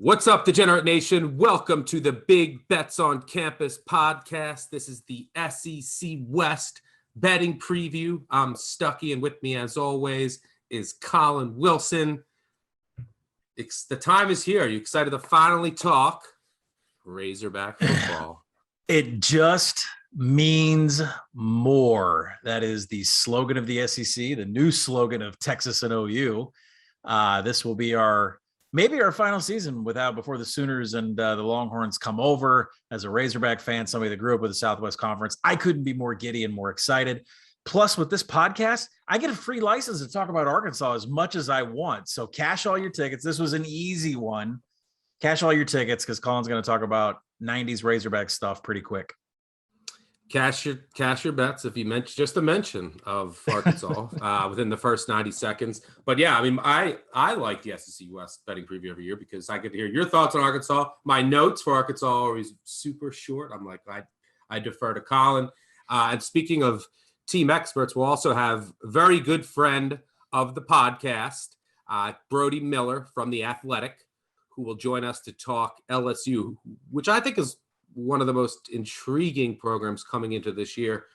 What's up, Degenerate Nation? Welcome to the Big Bets on Campus podcast. This is the SEC West betting preview. I'm Stuckey, and with me, as always, is Collin Wilson. The time is here. Are you excited to finally talk Razorback football? It just means more. That is the slogan of the SEC, the new slogan of Texas and OU. This will be maybe our final season before the Sooners and the Longhorns come over. As a Razorback fan, somebody that grew up with the Southwest Conference, I couldn't be more giddy and more excited. Plus, with this podcast, I get a free license to talk about Arkansas as much as I want. So cash all your tickets. This was an easy one. Cash all your tickets because Colin's going to talk about 90s Razorback stuff pretty quick. Cash your bets if you mention just a mention of Arkansas within the first 90 seconds. But yeah, I mean, I like the SEC West betting preview every year because I get to hear your thoughts on Arkansas. My notes for Arkansas are always super short. I'm like, I defer to Collin. And speaking of team experts, we'll also have a very good friend of the podcast, Brody Miller from The Athletic, who will join us to talk LSU, which I think is one of the most intriguing programs coming into this year.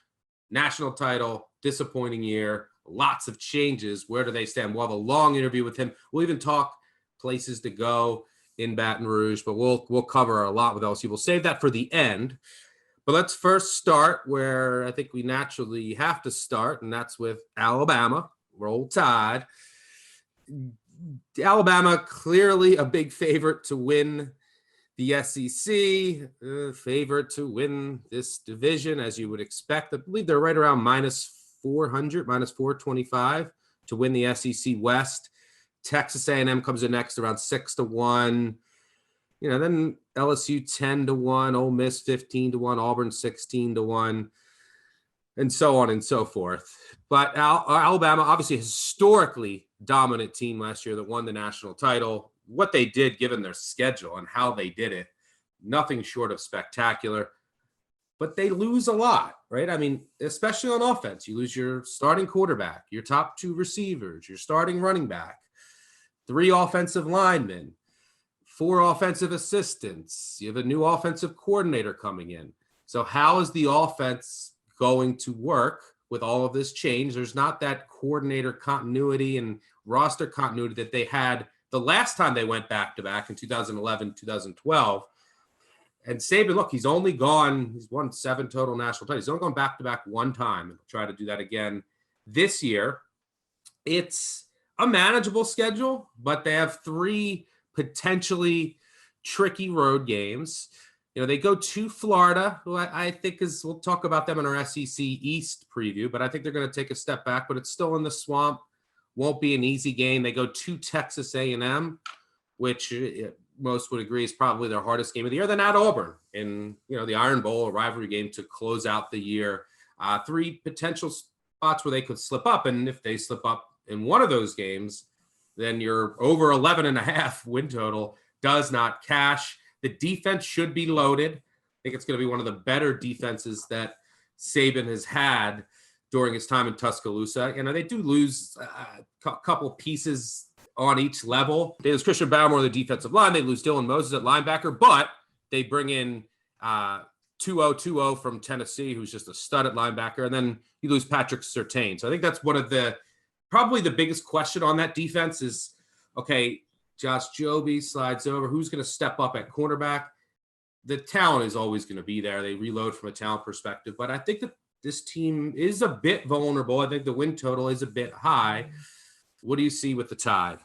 National title, disappointing year, lots of changes. Where do they stand? We'll have a long interview with him. We'll even talk places to go in Baton Rouge, but we'll cover a lot with LSU. We'll save that for the end. But let's first start where I think we naturally have to start, and that's with Alabama. Roll Tide. Alabama, clearly a big favorite to win the SEC, favorite to win this division, as you would expect. I believe they're right around -400, -425 to win the SEC West. Texas A&M comes in next around 6-1. Then LSU 10-1, Ole Miss 15-1, Auburn 16-1, and so on and so forth. But Alabama, obviously a historically dominant team last year that won the national title. What they did, given their schedule and how they did it, nothing short of spectacular. But they lose a lot, right? I mean, especially on offense. You lose your starting quarterback, your top two receivers, your starting running back, 3 offensive linemen, 4 offensive assistants. You have a new offensive coordinator coming in. So how is the offense going to work with all of this change? There's not that coordinator continuity and roster continuity that they had the last time they went back-to-back in 2011, 2012. And Saban, look, he's won 7 total national titles. He's only gone back-to-back one time, and try to do that again this year. It's a manageable schedule, but they have 3 potentially tricky road games. They go to Florida, who I think we'll talk about them in our SEC East preview, but I think they're going to take a step back, but it's still in the swamp. Won't be an easy game. They go to Texas A&M, which most would agree is probably their hardest game of the year. Then at Auburn in the Iron Bowl, a rivalry game to close out the year. 3 potential spots where they could slip up, and if they slip up in one of those games, then your over 11.5 win total does not cash. The defense should be loaded. I think it's going to be one of the better defenses that Saban has had during his time in Tuscaloosa. They do lose a couple pieces on each level. They lose Christian Barmore on the defensive line. They lose Dylan Moses at linebacker, but they bring in 2-0 from Tennessee, who's just a stud at linebacker. And then you lose Patrick Surtain. So I think that's one of probably the biggest question on that defense is, okay, Josh Joby slides over. Who's going to step up at cornerback? The talent is always going to be there. They reload from a talent perspective. But I think that this team is a bit vulnerable. I think the win total is a bit high. What do you see with the Tide?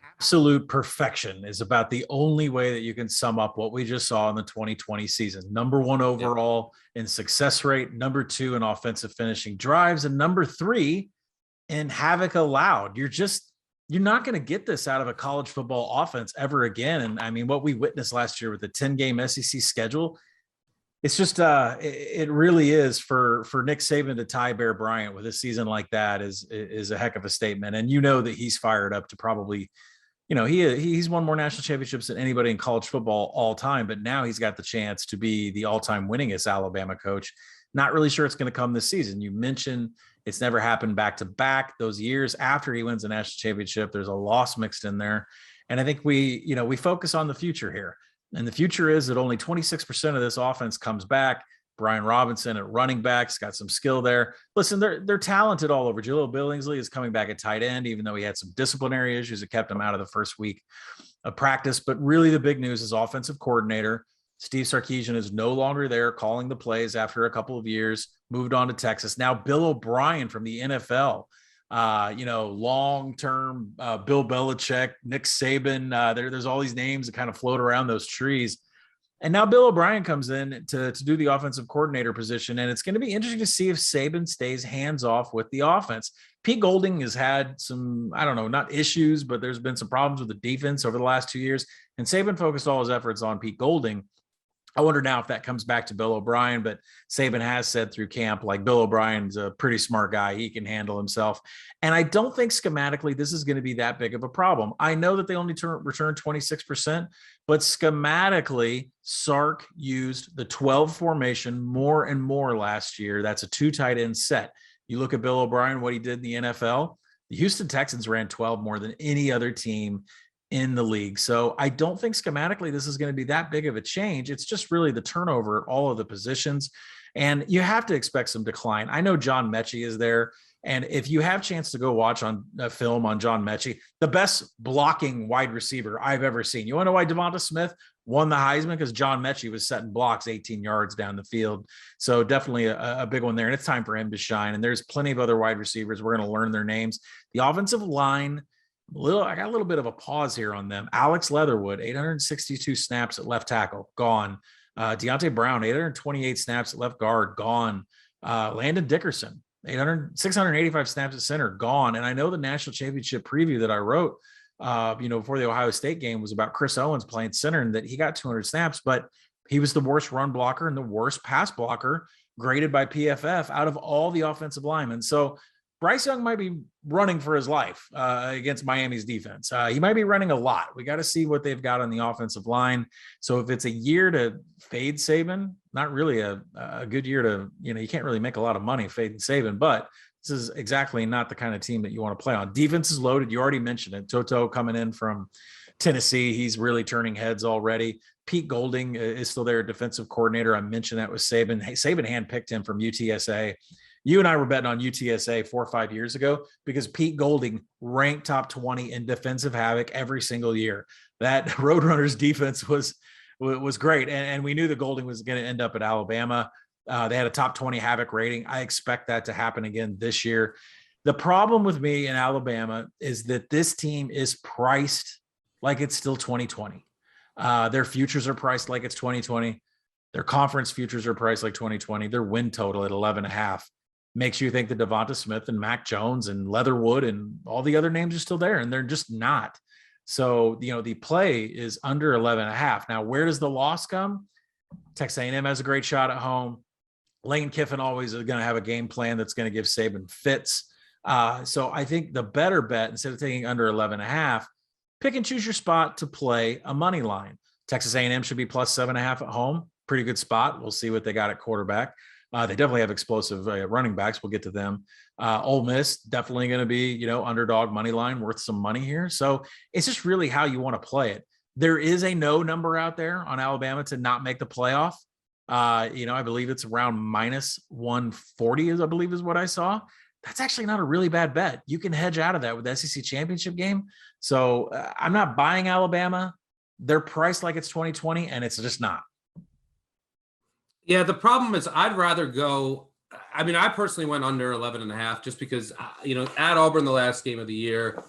Absolute perfection is about the only way that you can sum up what we just saw in the 2020 season. Number 1 overall in success rate, number 2 in offensive finishing drives, and number 3 in havoc allowed. You're not going to get this out of a college football offense ever again. And I mean, what we witnessed last year with the 10-game SEC schedule, it's just it really is for Nick Saban to tie Bear Bryant with a season like that is a heck of a statement. And that he's fired up to probably, he's won more national championships than anybody in college football all time, but now he's got the chance to be the all-time winningest Alabama coach. Not really sure it's going to come this season. You mentioned it's never happened back to back. Those years after he wins the national championship, there's a loss mixed in there. And I think we focus on the future here. And the future is that only 26% of this offense comes back. Brian Robinson at running back's got some skill there. Listen, they're talented all over. Jaleel Billingsley is coming back at tight end, even though he had some disciplinary issues that kept him out of the first week of practice. But really the big news is offensive coordinator. Steve Sarkisian is no longer there calling the plays after a couple of years, moved on to Texas. Now Bill O'Brien from the NFL, long-term Bill Belichick, Nick Saban. There's all these names that kind of float around those trees. And now Bill O'Brien comes in to do the offensive coordinator position. And it's going to be interesting to see if Saban stays hands-off with the offense. Pete Golding has had some, I don't know, not issues, but there's been some problems with the defense over the last 2 years. And Saban focused all his efforts on Pete Golding. I wonder now if that comes back to Bill O'Brien, but Saban has said through camp, like, Bill O'Brien's a pretty smart guy. He can handle himself. And I don't think schematically this is going to be that big of a problem. I know that they only return 26%, but schematically Sark used the 12 formation more and more last year. That's a 2 tight end set. You look at Bill O'Brien, what he did in the NFL, the Houston Texans ran 12 more than any other team in the league. So I don't think schematically this is going to be that big of a change. It's just really the turnover at all of the positions. And you have to expect some decline. I know John Mechie is there. And if you have a chance to go watch on a film on John Mechie, the best blocking wide receiver I've ever seen. You want to know why Devonta Smith won the Heisman? Because John Mechie was setting blocks 18 yards down the field. So definitely a big one there. And it's time for him to shine. And there's plenty of other wide receivers. We're going to learn their names. The offensive line, I got a little bit of a pause here on them. Alex Leatherwood, 862 snaps at left tackle, gone. Deontay Brown, 828 snaps at left guard, gone. Landon Dickerson, 685 snaps at center, gone. And I know the national championship preview that I wrote, before the Ohio State game was about Chris Owens playing center and that he got 200 snaps, but he was the worst run blocker and the worst pass blocker graded by PFF out of all the offensive linemen. So Bryce Young might be running for his life against Miami's defense. He might be running a lot. We got to see what they've got on the offensive line. So if it's a year to fade Saban, not really a good year to, you can't really make a lot of money fading Saban, but this is exactly not the kind of team that you want to play on. Defense is loaded. You already mentioned it. Toto coming in from Tennessee. He's really turning heads already. Pete Golding is still their defensive coordinator. I mentioned that with Saban. Saban handpicked him from UTSA. You and I were betting on UTSA 4 or 5 years ago because Pete Golding ranked top 20 in defensive havoc every single year. That Roadrunners defense was great. And we knew that Golding was going to end up at Alabama. They had a top 20 havoc rating. I expect that to happen again this year. The problem with me in Alabama is that this team is priced like it's still 2020. Their futures are priced like it's 2020. Their conference futures are priced like 2020. Their win total at 11.5 makes you think that Devonta Smith and Mac Jones and Leatherwood and all the other names are still there, and they're just not. So, the play is under 11.5. Now, where does the loss come? Texas A&M has a great shot at home. Lane Kiffin always is going to have a game plan that's going to give Saban fits. So I think the better bet, instead of taking under 11.5, pick and choose your spot to play a money line. Texas A&M should be plus 7.5 at home. Pretty good spot. We'll see what they got at quarterback. They definitely have explosive running backs. We'll get to them. Ole Miss definitely going to be, underdog money line, worth some money here. So it's just really how you want to play it. There is a no number out there on Alabama to not make the playoff. I believe it's around minus 140 is what I saw. That's actually not a really bad bet. You can hedge out of that with the SEC championship game. So I'm not buying Alabama. They're priced like it's 2020 and it's just not. Yeah, the problem is I'd rather go. I mean, I personally went under 11.5 just because, at Auburn, the last game of the year,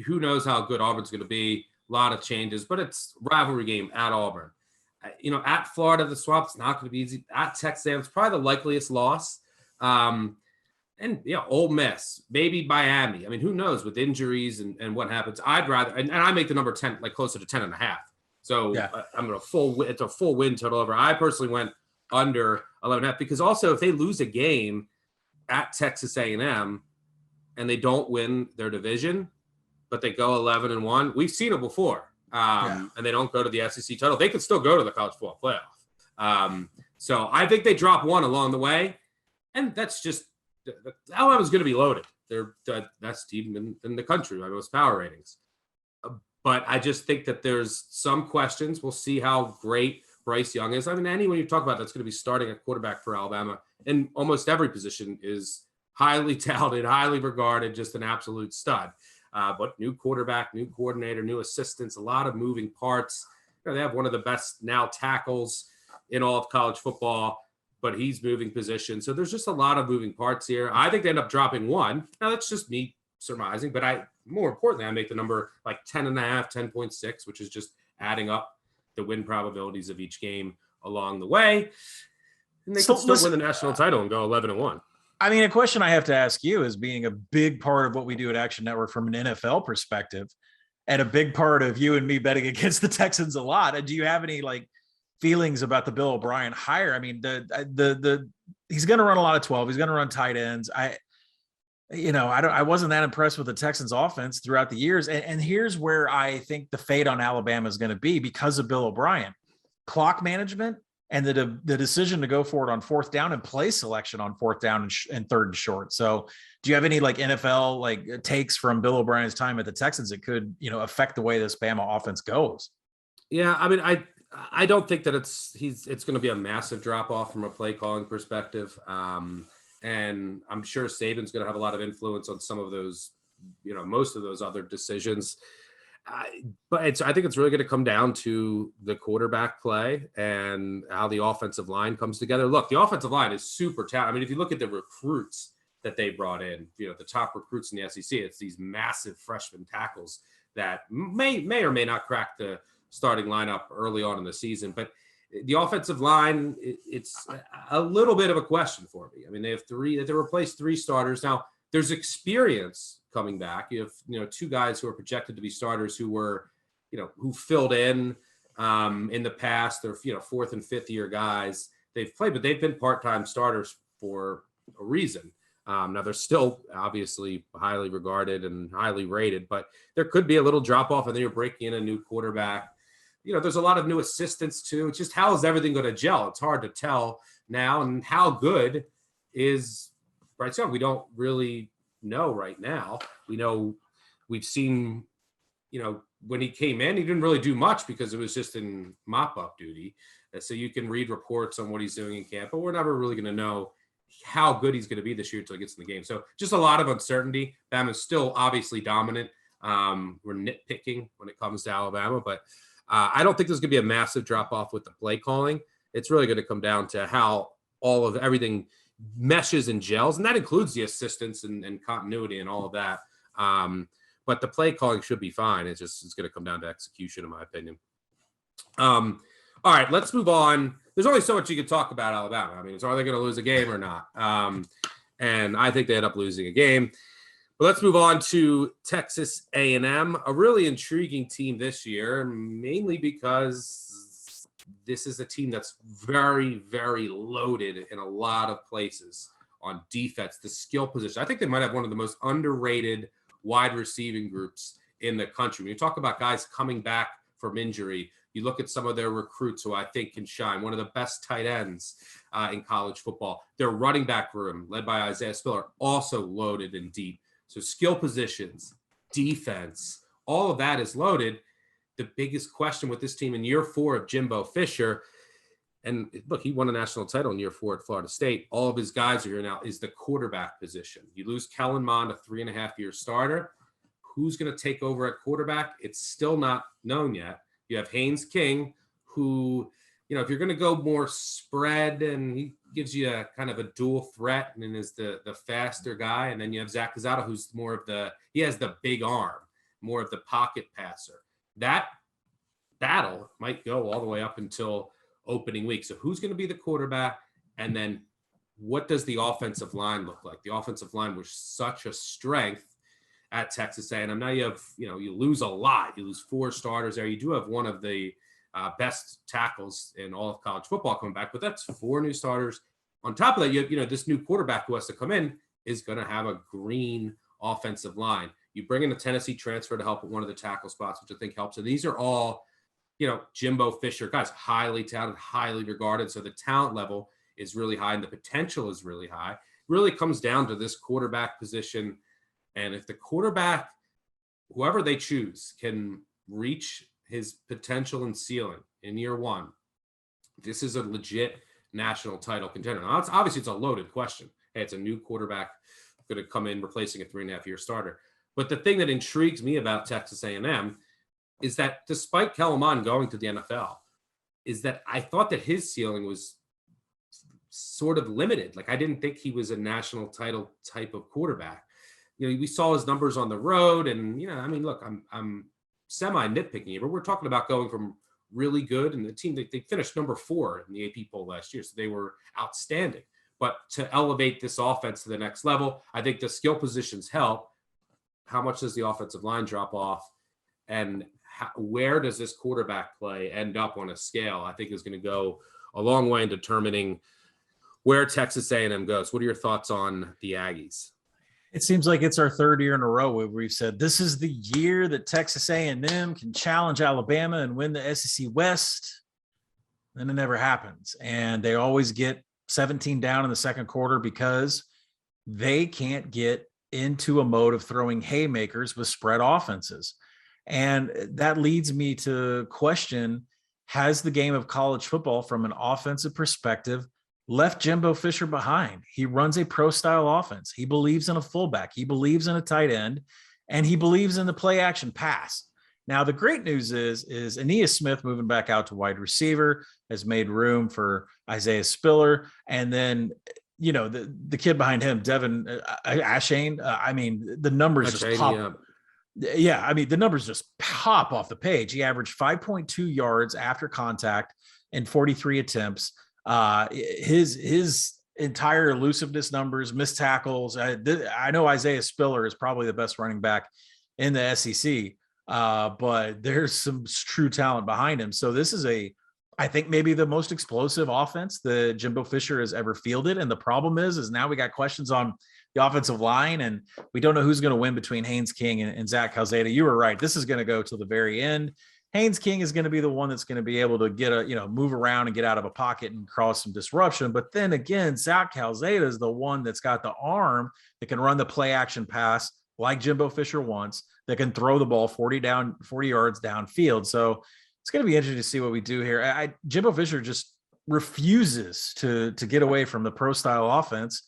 who knows how good Auburn's going to be. A lot of changes, but it's rivalry game at Auburn. At Florida, the swap's not going to be easy. At Texas, it's probably the likeliest loss. And Ole Miss, maybe Miami. I mean, who knows with injuries and what happens. I'd rather, and I make the number 10, like closer to 10.5. So yeah. I'm going to it's a full win total over. I personally went under 11.5 because also if they lose a game at Texas A&M and they don't win their division, but they go 11-1, we've seen it before. And they don't go to the SEC title. They could still go to the college football playoff. So I think they drop one along the way, and that's just Alabama's going to be loaded. They're the best team in the country by most power ratings. But I just think that there's some questions. We'll see how great Bryce Young is. I mean, anyone you talk about that's going to be starting at quarterback for Alabama in almost every position is highly talented, highly regarded, just an absolute stud. But new quarterback, new coordinator, new assistants, a lot of moving parts. They have one of the best now tackles in all of college football, but he's moving position. So there's just a lot of moving parts here. I think they end up dropping one. Now, that's just me surmising, but more importantly, I make the number like 10.5, 10.6, which is just adding up the win probabilities of each game along the way. And they can still win the national title and go 11-1. I mean, a question I have to ask you, is being a big part of what we do at Action Network from an NFL perspective, and a big part of you and me betting against the Texans a lot. Do you have any feelings about the Bill O'Brien hire? I mean, he's going to run a lot of 12. He's going to run tight ends. I wasn't that impressed with the Texans offense throughout the years. And here's where I think the fate on Alabama is going to be because of Bill O'Brien: clock management and the decision to go for it on fourth down and play selection on fourth down and third and short. So do you have any NFL takes from Bill O'Brien's time at the Texans that could, affect the way this Bama offense goes? Yeah. I mean, I don't think that it's going to be a massive drop off from a play calling perspective. And I'm sure Saban's going to have a lot of influence on some of those, most of those other decisions. But I think it's really going to come down to the quarterback play and how the offensive line comes together. Look, the offensive line is super talented. I mean, if you look at the recruits that they brought in, the top recruits in the SEC, it's these massive freshman tackles that may or may not crack the starting lineup early on in the season. But the offensive line, it's a little bit of a question for me. I mean, they replaced 3 starters. Now, there's experience coming back. You have, 2 guys who are projected to be starters who were, who filled in the past. They're, 4th and 5th year guys. They've played, but they've been part-time starters for a reason. Now, they're still obviously highly regarded and highly rated, but there could be a little drop-off, and then you're breaking in a new quarterback. There's a lot of new assistants too. It's just, how is everything going to gel? It's hard to tell now. And how good is Bryce Young? We don't really know right now. We've seen, when he came in, he didn't really do much because it was just in mop-up duty. So you can read reports on what he's doing in camp, but we're never really going to know how good he's going to be this year until he gets in the game. So just a lot of uncertainty. Bama's still obviously dominant. We're nitpicking when it comes to Alabama, but I don't think there's going to be a massive drop-off with the play calling. It's really going to come down to how all of everything meshes and gels, and that includes the assistants and continuity and all of that. But the play calling should be fine. It's going to come down to execution, in my opinion. All right, let's move on. There's only so much you can talk about Alabama. I mean, are they going to lose a game or not? And I think they end up losing a game. But let's move on to Texas A&M, a really intriguing team this year, mainly because this is a team that's very, very loaded in a lot of places on defense, the skill position. I think they might have one of the most underrated wide receiving groups in the country. When you talk about guys coming back from injury, you look at some of their recruits who I think can shine. One of the best tight ends in college football. Their running back room, led by Isaiah Spiller, also loaded and deep. So skill positions, defense, all of that is loaded. The biggest question with this team in year 4 of Jimbo Fisher, and look, he won a national title in year 4 at Florida State. All of his guys are here now, is the quarterback position. You lose Kellen Mond, a 3.5-year starter. Who's going to take over at quarterback? It's still not known yet. You have Haynes King, who, if you're going to go more spread, and he gives you a kind of a dual threat and is the faster guy. And then you have Zach Calzada, who's more of he has the big arm, more of the pocket passer. That battle might go all the way up until opening week. So who's going to be the quarterback? And then what does the offensive line look like? The offensive line was such a strength at Texas A&M. Now you have, you lose a lot. You lose 4 starters there. You do have one of the best tackles in all of college football coming back, but that's 4 new starters. On top of that, you have this new quarterback who has to come in is going to have a green offensive line. You bring in a Tennessee transfer to help at one of the tackle spots, which I think helps. And these are all, Jimbo Fisher guys, highly talented, highly regarded. So the talent level is really high and the potential is really high. It really comes down to this quarterback position. And if the quarterback, whoever they choose, can reach his potential and ceiling in year one, this is a legit national title contender. Now, it's a loaded question. Hey, it's a new quarterback going to come in replacing a 3.5-year starter. But the thing that intrigues me about Texas A&M is that despite Kellen Mond going to the NFL, is that I thought that his ceiling was sort of limited. Like, I didn't think he was a national title type of quarterback. We saw his numbers on the road, and look, I'm semi nitpicking here, but we're talking about going from really good, and the team they finished number 4 in the AP poll last year, so they were outstanding. But to elevate this offense to the next level, I think the skill positions help. How much does the offensive line drop off, and where does this quarterback play end up on a scale? I think is going to go a long way in determining where Texas A&M goes. What are your thoughts on the Aggies? It seems like it's our third year in a row where we've said this is the year that Texas A&M can challenge Alabama and win the SEC West. Then it never happens. And they always get 17 down in the second quarter because they can't get into a mode of throwing haymakers with spread offenses. And that leads me to question, has the game of college football from an offensive perspective left Jimbo Fisher behind? He runs a pro-style offense. He believes in a fullback. He believes in a tight end, and he believes in the play-action pass. Now, the great news is Aeneas Smith moving back out to wide receiver has made room for Isaiah Spiller, and then the kid behind him, Devin Ashane. The numbers just pop. Yeah, the numbers just pop off the page. He averaged 5.2 yards after contact in 43 attempts. His entire elusiveness numbers, missed tackles. I know Isaiah Spiller is probably the best running back in the SEC, but there's some true talent behind him. So this is I think maybe the most explosive offense that Jimbo Fisher has ever fielded. And the problem is now we got questions on the offensive line, and we don't know who's going to win between Haynes King and Zach Calzada. You were right. This is going to go till the very end. Haynes King is going to be the one that's going to be able to get move around and get out of a pocket and cause some disruption. But then again, Zach Calzada is the one that's got the arm that can run the play action pass like Jimbo Fisher wants, that can throw the ball 40 yards downfield. So it's going to be interesting to see what we do here. Jimbo Fisher just refuses to get away from the pro style offense.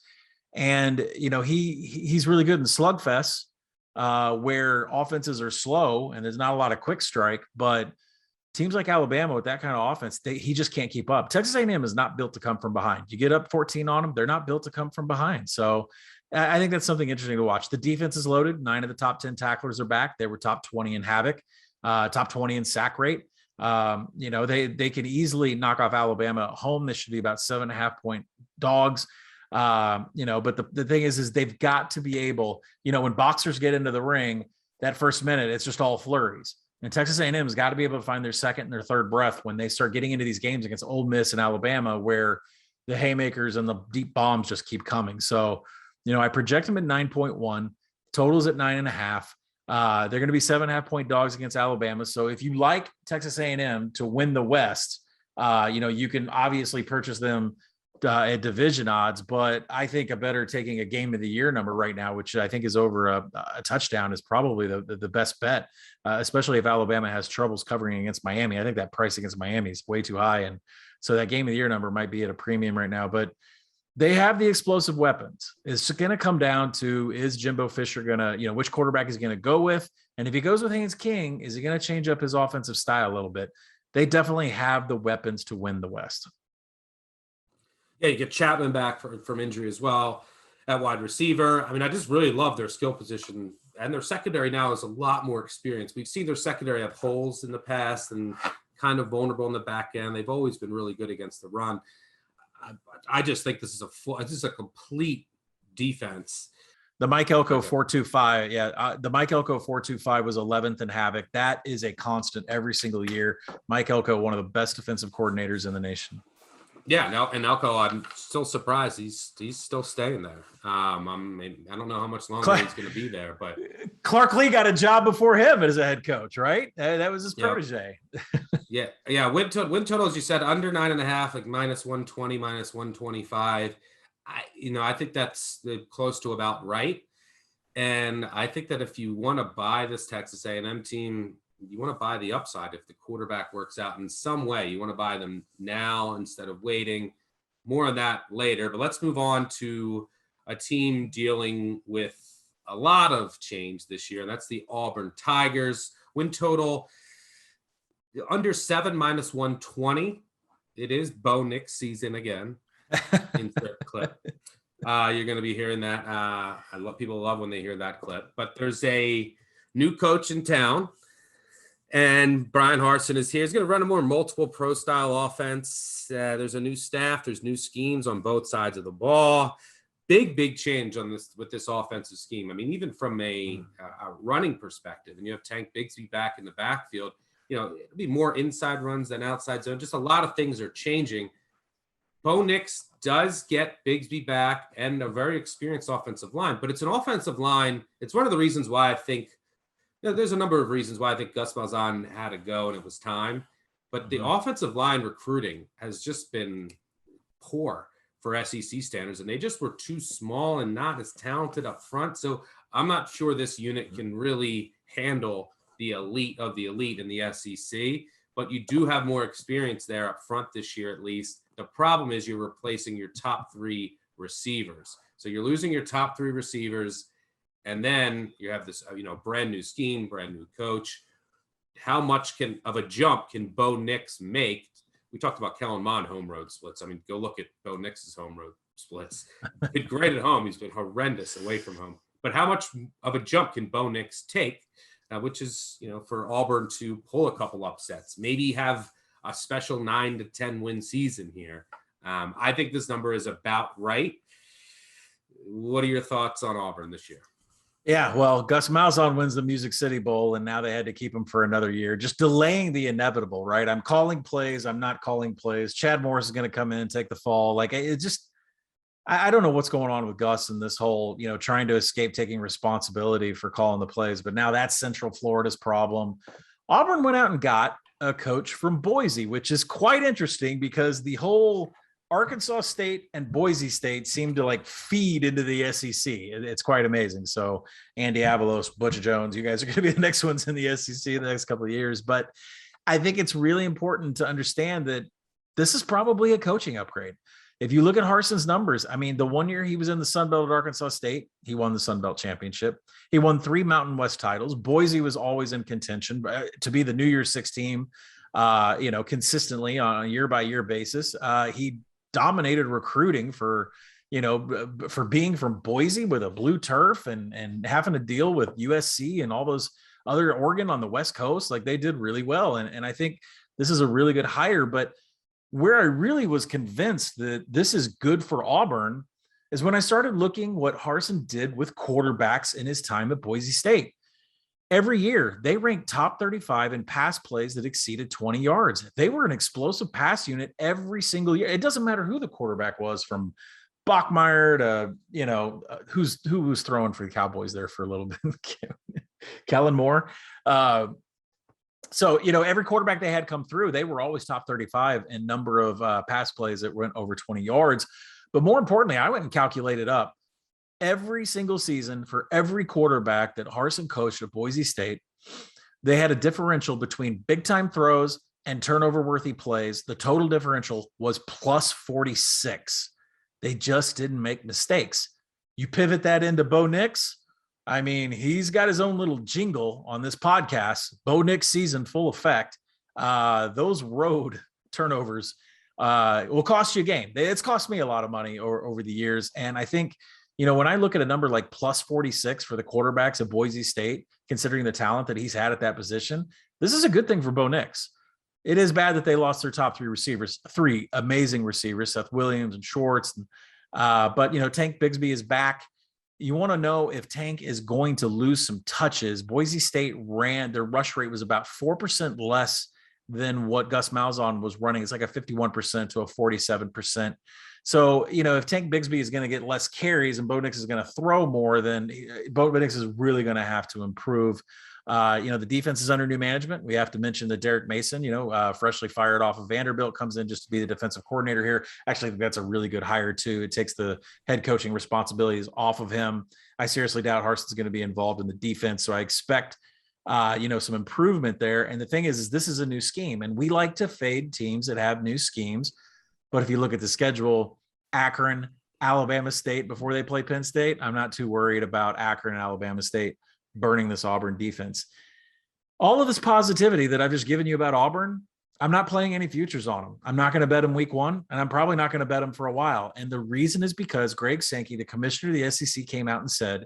And, he's really good in slugfests, where offenses are slow and there's not a lot of quick strike, but teams like Alabama with that kind of offense, he just can't keep up. Texas A&M is not built to come from behind. You get up 14 on them, they're not built to come from behind. So I think that's something interesting to watch. The defense is loaded. 9 of the top 10 tacklers are back. They were top 20 in havoc, top 20 in sack rate. They could easily knock off Alabama at home. This should be about 7.5-point dogs. But the thing is they've got to be able, when boxers get into the ring, that first minute, it's just all flurries. And Texas A&M has got to be able to find their second and their third breath when they start getting into these games against Ole Miss and Alabama, where the haymakers and the deep bombs just keep coming. So, I project them at 9.1, totals at 9.5. They're going to be 7.5-point dogs against Alabama. So if you like Texas A&M to win the West, you can obviously purchase them at division odds, but I think taking a game of the year number right now, which I think is over a touchdown, is probably the best bet, especially if Alabama has troubles covering against Miami. I think that price against Miami is way too high. And so that game of the year number might be at a premium right now, but they have the explosive weapons. It's going to come down to, is Jimbo Fisher going to, which quarterback is going to go with? And if he goes with Haynes King, is he going to change up his offensive style a little bit? They definitely have the weapons to win the West. Yeah, you get Chapman back from injury as well at wide receiver. I just really love their skill position, and their secondary now is a lot more experienced. We've seen their secondary have holes in the past and kind of vulnerable in the back end. They've always been really good against the run. I just think this is a complete defense. The Mike Elko 4.25. Yeah. The Mike Elko 4.25 was 11th in havoc. That is a constant every single year. Mike Elko, one of the best defensive coordinators in the nation. Yeah. And Elko, I'm still surprised he's still staying there. I don't know how much longer he's going to be there, but Clark Lee got a job before him as a head coach, right? That was his protege. Yeah. Win total, as you said, under 9.5, like -120, -125. I think that's close to about right. And I think that if you want to buy this Texas A&M team, you want to buy the upside if the quarterback works out in some way. You want to buy them now instead of waiting. More on that later. But let's move on to a team dealing with a lot of change this year, and that's the Auburn Tigers. Win total under 7 minus 120. It is Bo Nix season again. Insert clip. You're going to be hearing that. People love when they hear that clip. But there's a new coach in town, and Brian Harsin is here. He's going to run a more multiple pro style offense. There's a new staff. There's new schemes on both sides of the ball. Big change on this with this offensive scheme. I mean, even from a running perspective, and you have Tank Bigsby back in the backfield, it'll be more inside runs than outside zone. Just a lot of things are changing. Bo Nix does get Bigsby back and a very experienced offensive line, but it's an offensive line. It's one of the reasons why I think there's a number of reasons why I think Gus Malzahn had to go and it was time. But the offensive line recruiting has just been poor for SEC standards, and they just were too small and not as talented up front. So I'm not sure this unit can really handle the elite of the elite in the SEC, but you do have more experience there up front this year at least. The problem is you're replacing your top 3 receivers. So you're losing your top 3 receivers, and then you have this, brand new scheme, brand new coach. How much of a jump can Bo Nix make? We talked about Kellen Mond home road splits. I mean, go look at Bo Nix's home road splits. He's been great at home. He's been horrendous away from home. But how much of a jump can Bo Nix take, which is, for Auburn to pull a couple upsets, maybe have a special 9 to 10 win season here? I think this number is about right. What are your thoughts on Auburn this year? Yeah, well, Gus Malzahn wins the Music City Bowl, and now they had to keep him for another year, just delaying the inevitable, right? I'm calling plays. I'm not calling plays. Chad Morris is going to come in and take the fall. Like, it just, I don't know what's going on with Gus and this whole, trying to escape taking responsibility for calling the plays. But now that's Central Florida's problem. Auburn went out and got a coach from Boise, which is quite interesting because the whole Arkansas State and Boise State seem to feed into the SEC. It's quite amazing. So Andy Avalos, Butch Jones, you guys are going to be the next ones in the SEC in the next couple of years. But I think it's really important to understand that this is probably a coaching upgrade. If you look at Harsin's numbers, I mean, the 1 year he was in the Sun Belt at Arkansas State, he won the Sun Belt championship. He won 3 Mountain West titles. Boise was always in contention to be the New Year's Six team, consistently on a year-by-year basis. He dominated recruiting for being from Boise with a blue turf and having to deal with USC and all those other Oregon on the West Coast. Like, they did really well. And I think this is a really good hire. But where I really was convinced that this is good for Auburn is when I started looking what Harsin did with quarterbacks in his time at Boise State. Every year, they ranked top 35 in pass plays that exceeded 20 yards. They were an explosive pass unit every single year. It doesn't matter who the quarterback was, from Bachmeier to, who was throwing for the Cowboys there for a little bit, Kellen Moore. So, every quarterback they had come through, they were always top 35 in number of pass plays that went over 20 yards. But more importantly, I went and calculated up every single season for every quarterback that Harsin coached at Boise State. They had a differential between big time throws and turnover worthy plays. The total differential was plus 46. They just didn't make mistakes. You pivot that into Bo Nix. I mean, he's got his own little jingle on this podcast, Bo Nix season full effect. Those road turnovers will cost you a game. It's cost me a lot of money over the years. And I think, when I look at a number like plus 46 for the quarterbacks at Boise State, considering the talent that he's had at that position, this is a good thing for Bo Nix. It is bad that they lost their top 3 receivers, 3 amazing receivers, Seth Williams and Schwartz. But Tank Bigsby is back. You want to know if Tank is going to lose some touches. Boise State their rush rate was about 4% less than what Gus Malzahn was running. It's like a 51% to a 47%. So, if Tank Bigsby is going to get less carries and Bo Nix is going to throw more, then Bo Nix is really going to have to improve. The defense is under new management. We have to mention that Derrick Mason, freshly fired off of Vanderbilt, comes in just to be the defensive coordinator here. Actually, I think that's a really good hire too. It takes the head coaching responsibilities off of him. I seriously doubt Harsin's going to be involved in the defense. So I expect some improvement there. And the thing is this is a new scheme, and we like to fade teams that have new schemes. But if you look at the schedule, Akron, Alabama State before they play Penn State, I'm not too worried about Akron and Alabama State burning this Auburn defense. All of this positivity that I've just given you about Auburn, I'm not playing any futures on them. I'm not going to bet them week one, and I'm probably not going to bet them for a while. And the reason is because Greg Sankey, the commissioner of the SEC, came out and said,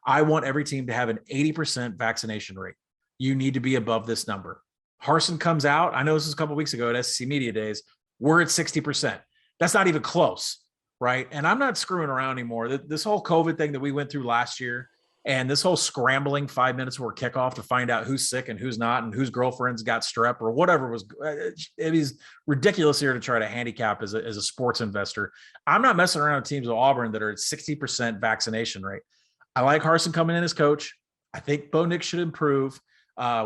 I want every team to have an 80% vaccination rate. You need to be above this number. Harsin comes out. I know this was a couple of weeks ago at SEC Media Days. We're at 60%. That's not even close, right? And I'm not screwing around anymore. This whole COVID thing that we went through last year, and this whole scrambling 5 minutes before kickoff to find out who's sick and who's not and whose girlfriend's got strep or whatever it is ridiculous here to try to handicap as a sports investor. I'm not messing around with teams of Auburn that are at 60% vaccination rate. I like Harsin coming in as coach. I think Bo Nix should improve.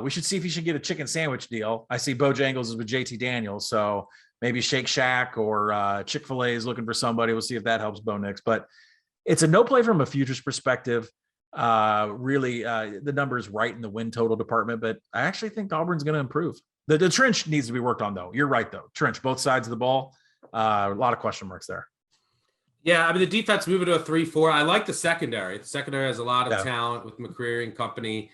We should see if he should get a chicken sandwich deal. I see Bojangles is with JT Daniels, so maybe Shake Shack or Chick-fil-A is looking for somebody. We'll see if that helps Bo Nix. But it's a no play from a futures perspective. The number is right in the win total department, but I actually think Auburn's going to improve. The trench needs to be worked on, though. You're right, though. Trench, both sides of the ball. A lot of question marks there. Yeah, I mean, the defense moving to a 3-4. I like the secondary. The secondary has a lot of talent with McCreary and company.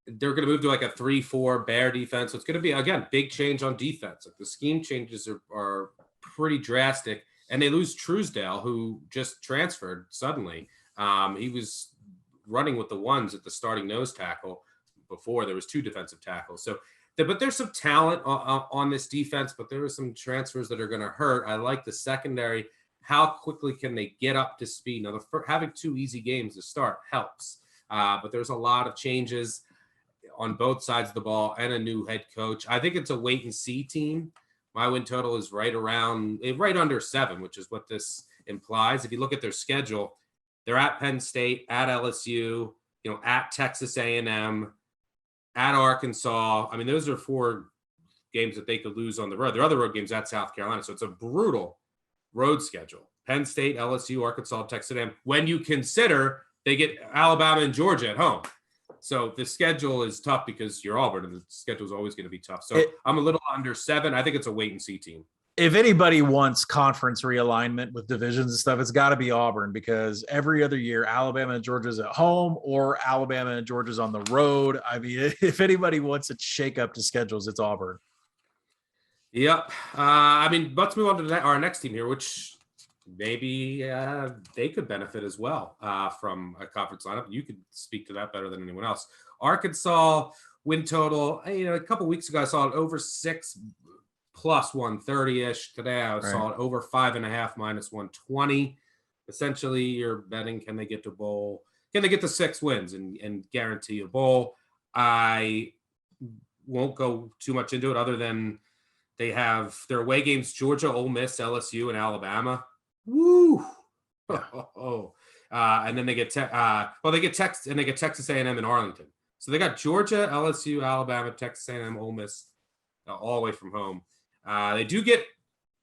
They're going to move to like a 3-4 Bear defense. So it's going to be, again, big change on defense. Like the scheme changes are pretty drastic. And they lose Truesdale, who just transferred suddenly. He was running with the ones at the starting nose tackle before. There was 2 defensive tackles. So, but there's some talent on this defense, but there are some transfers that are going to hurt. I like the secondary. How quickly can they get up to speed? Now, having 2 easy games to start helps, but there's a lot of changes on both sides of the ball and a new head coach. I think it's a wait and see team. My win total is right under 7, which is what this implies. If you look at their schedule, they're at Penn State, at LSU, at Texas A&M, at Arkansas. I mean, those are 4 games that they could lose on the road. Their other road games at South Carolina. So it's a brutal road schedule. Penn State, LSU, Arkansas, Texas A&M. When you consider they get Alabama and Georgia at home. So the schedule is tough because you're Auburn, and the schedule is always going to be tough. So I'm a little under 7. I think it's a wait and see team. If anybody wants conference realignment with divisions and stuff, it's got to be Auburn, because every other year Alabama and Georgia's at home or Alabama and Georgia's on the road. I mean, if anybody wants a shake up to schedules, it's Auburn. Yep. I mean, let's move on to our next team here, which maybe they could benefit as well from a conference lineup. You could speak to that better than anyone else. Arkansas win total. A couple weeks ago I saw it over 6 plus 130-ish. Today I saw it over 5.5 minus 120. Essentially, you're betting, can they get to bowl? Can they get to 6 wins and guarantee a bowl? I won't go too much into it other than they have their away games: Georgia, Ole Miss, LSU, and Alabama. Woo! Yeah. And then they get Texas A&M in Arlington. So they got Georgia, LSU, Alabama, Texas A&M, Ole Miss, all the way from home. They do get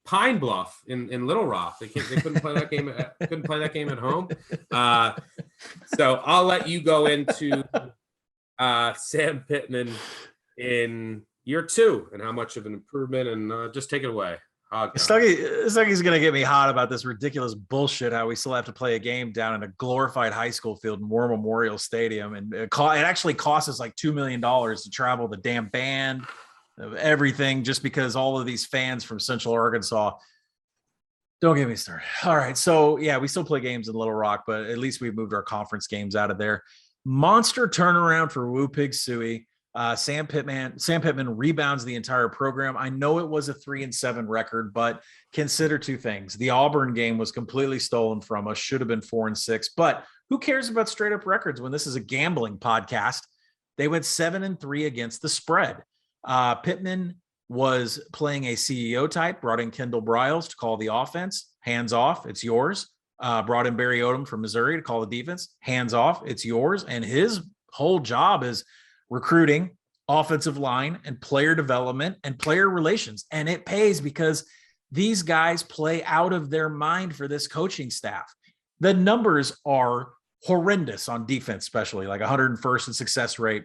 Pine Bluff in Little Rock. They couldn't play that game. Couldn't play that game at home. So I'll let you go into Sam Pittman in year 2 and how much of an improvement, and just take it away. Stuckey's going to get me hot about this ridiculous bullshit how we still have to play a game down in a glorified high school field in War Memorial Stadium. And it actually costs us like $2 million to travel the damn band, everything, just because all of these fans from Central Arkansas. Don't get me started. All right. So, yeah, we still play games in Little Rock, but at least we've moved our conference games out of there. Monster turnaround for Woo Pig Suey. Sam Pittman rebounds the entire program. I know it was a 3-7 record, but consider 2 things. The Auburn game was completely stolen from us, should have been 4-6, but who cares about straight up records when this is a gambling podcast? They went 7-3 against the spread. Pittman was playing a CEO type, brought in Kendall Briles to call the offense. Hands off, it's yours. Brought in Barry Odom from Missouri to call the defense. Hands off, it's yours. And his whole job is recruiting, offensive line, and player development and player relations. And it pays because these guys play out of their mind for this coaching staff. The numbers are horrendous on defense, especially like 101st in success rate,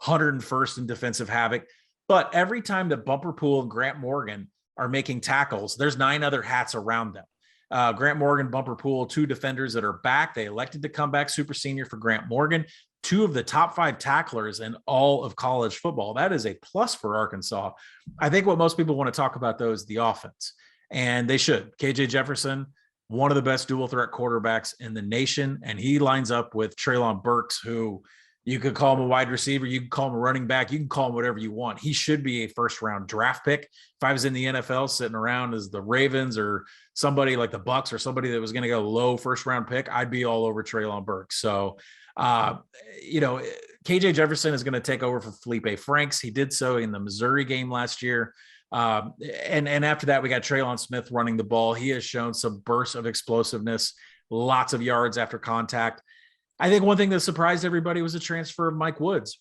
101st in defensive havoc. But every time that Bumper Pool and Grant Morgan are making tackles, there's 9 other hats around them. Grant Morgan, Bumper Pool, 2 defenders that are back. They elected to come back, super senior for Grant Morgan, 2 of the top 5 tacklers in all of college football. That is a plus for Arkansas. I think what most people want to talk about, though, is the offense, and they should. KJ Jefferson, one of the best dual threat quarterbacks in the nation, and he lines up with Treylon Burks, who you could call him a wide receiver, you can call him a running back, you can call him whatever you want. He should be a first-round draft pick. If I was in the NFL sitting around as the Ravens or somebody like the Bucks or somebody that was going to go low first-round pick, I'd be all over Treylon Burks. So, KJ Jefferson is going to take over for Felipe Franks. He did so in the Missouri game last year. And after that, we got Traylon Smith running the ball. He has shown some bursts of explosiveness, lots of yards after contact. I think one thing that surprised everybody was the transfer of Mike Woods.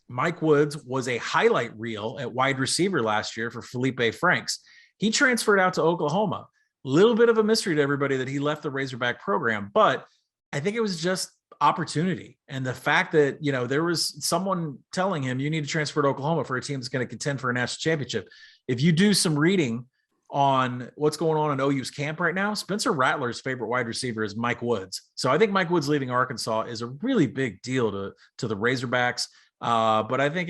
Mike Woods was a highlight reel at wide receiver last year for Felipe Franks. He transferred out to Oklahoma. A little bit of a mystery to everybody that he left the Razorback program, but I think it was just opportunity. And the fact that, there was someone telling him you need to transfer to Oklahoma for a team that's going to contend for a national championship. If you do some reading on what's going on in OU's camp right now, Spencer Rattler's favorite wide receiver is Mike Woods. So I think Mike Woods leaving Arkansas is a really big deal to the Razorbacks. But I think,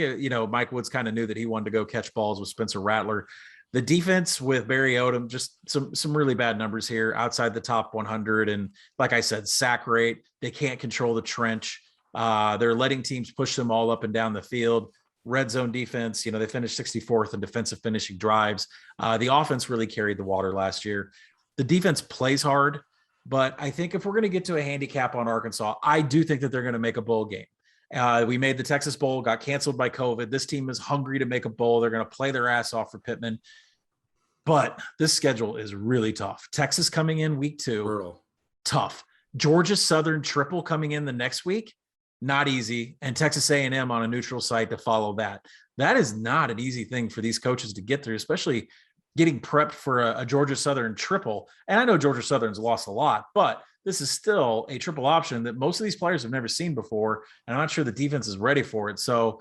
Mike Woods kind of knew that he wanted to go catch balls with Spencer Rattler. The defense with Barry Odom, just some really bad numbers here outside the top 100. And like I said, sack rate, they can't control the trench. They're letting teams push them all up and down the field. Red zone defense, they finished 64th in defensive finishing drives. The offense really carried the water last year. The defense plays hard, but I think if we're going to get to a handicap on Arkansas, I do think that they're going to make a bowl game. We made the Texas Bowl, got canceled by COVID. This team is hungry to make a bowl. They're going to play their ass off for Pittman. But this schedule is really tough. Texas coming in week 2, Brutal. Tough. Georgia Southern triple coming in the next week, not easy. And Texas A&M on a neutral site to follow that. That is not an easy thing for these coaches to get through, especially getting prepped for a Georgia Southern triple. And I know Georgia Southern's lost a lot, but this is still a triple option that most of these players have never seen before. And I'm not sure the defense is ready for it. So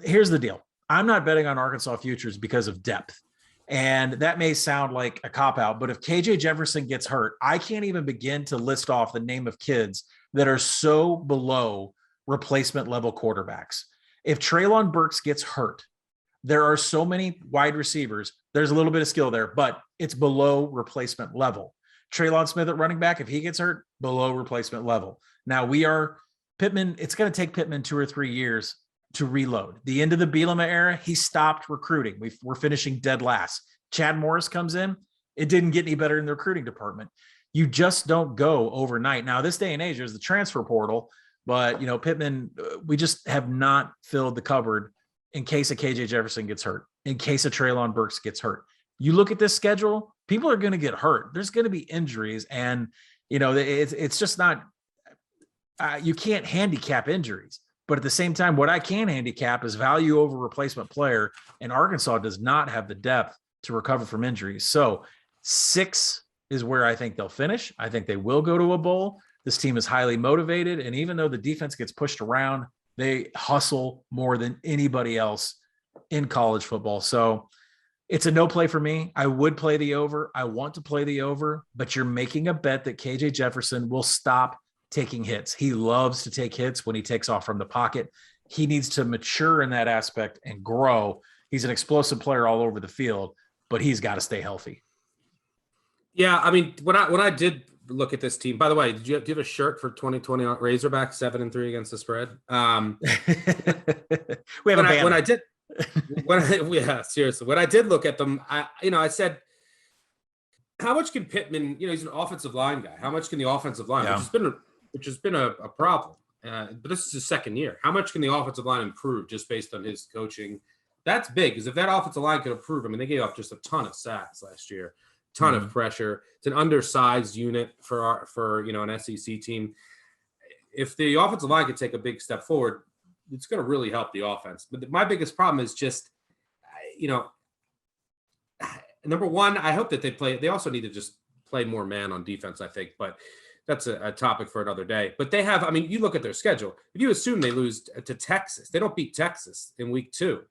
here's the deal. I'm not betting on Arkansas futures because of depth. And that may sound like a cop-out, but if KJ Jefferson gets hurt, I can't even begin to list off the name of kids that are so below replacement level quarterbacks. If Treylon Burks gets hurt, there are so many wide receivers. There's a little bit of skill there, but it's below replacement level. Treylon Smith at running back, if he gets hurt, below replacement level. Now Pittman, it's going to take Pittman 2 or 3 years to reload. The end of the Bielema era, he stopped recruiting. We're finishing dead last. Chad Morris comes in. It didn't get any better in the recruiting department. You just don't go overnight. Now, this day and age, there's the transfer portal, but, Pittman, we just have not filled the cupboard in case a KJ Jefferson gets hurt, in case a Treylon Burks gets hurt. You look at this schedule, people are going to get hurt. There's going to be injuries, and, it's just not you can't handicap injuries. But at the same time, what I can handicap is value over replacement player, and Arkansas does not have the depth to recover from injuries. So 6 is where I think they'll finish. I think they will go to a bowl. This team is highly motivated, and even though the defense gets pushed around, they hustle more than anybody else in college football. So it's a no play for me. I would play the over. I want to play the over, but you're making a bet that KJ Jefferson will stop taking hits. He loves to take hits when he takes off from the pocket. He needs to mature in that aspect and grow. He's an explosive player all over the field, but he's got to stay healthy. Yeah, I mean, when I did look at this team, by the way, do you have a shirt for 2020 Razorback 7-3 against the spread? We have a banner. Seriously, when I did look at them, I said, how much can Pittman, he's an offensive line guy. How much can the offensive line, which has been a problem, but this is his second year. How much can the offensive line improve just based on his coaching? That's big, because if that offensive line could improve, they gave up just a ton of sacks last year, ton of pressure. It's an undersized unit for an SEC team. If the offensive line could take a big step forward, it's going to really help the offense. But my biggest problem is just, number one, I hope that they also need to just play more man on defense, I think. But that's a topic for another day. But they have, I mean, you look at their schedule. If you assume they lose to Texas, they don't beat Texas in week 2.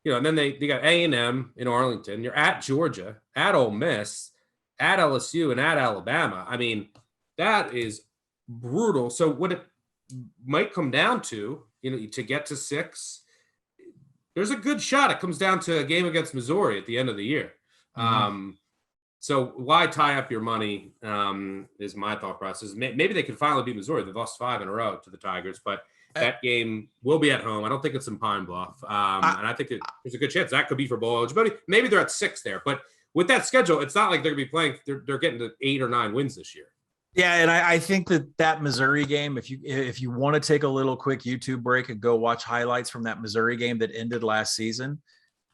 And then they got A&M in Arlington. You're at Georgia, at Ole Miss, at LSU, and at Alabama. I mean, that is brutal. So what it might come down to, to get to 6, there's a good shot it comes down to a game against Missouri at the end of the year. Mm-hmm. So why tie up your money is my thought process. Maybe they could finally beat Missouri. They've lost 5 in a row to the Tigers, but that game will be at home. I don't think it's in Pine Bluff. And I think there's a good chance that could be for bowl eligibility. Maybe they're at 6 there. But with that schedule, it's not like they're going to be playing. They're getting to 8 or 9 wins this year. Yeah, and I think that Missouri game, if you want to take a little quick YouTube break and go watch highlights from that Missouri game that ended last season,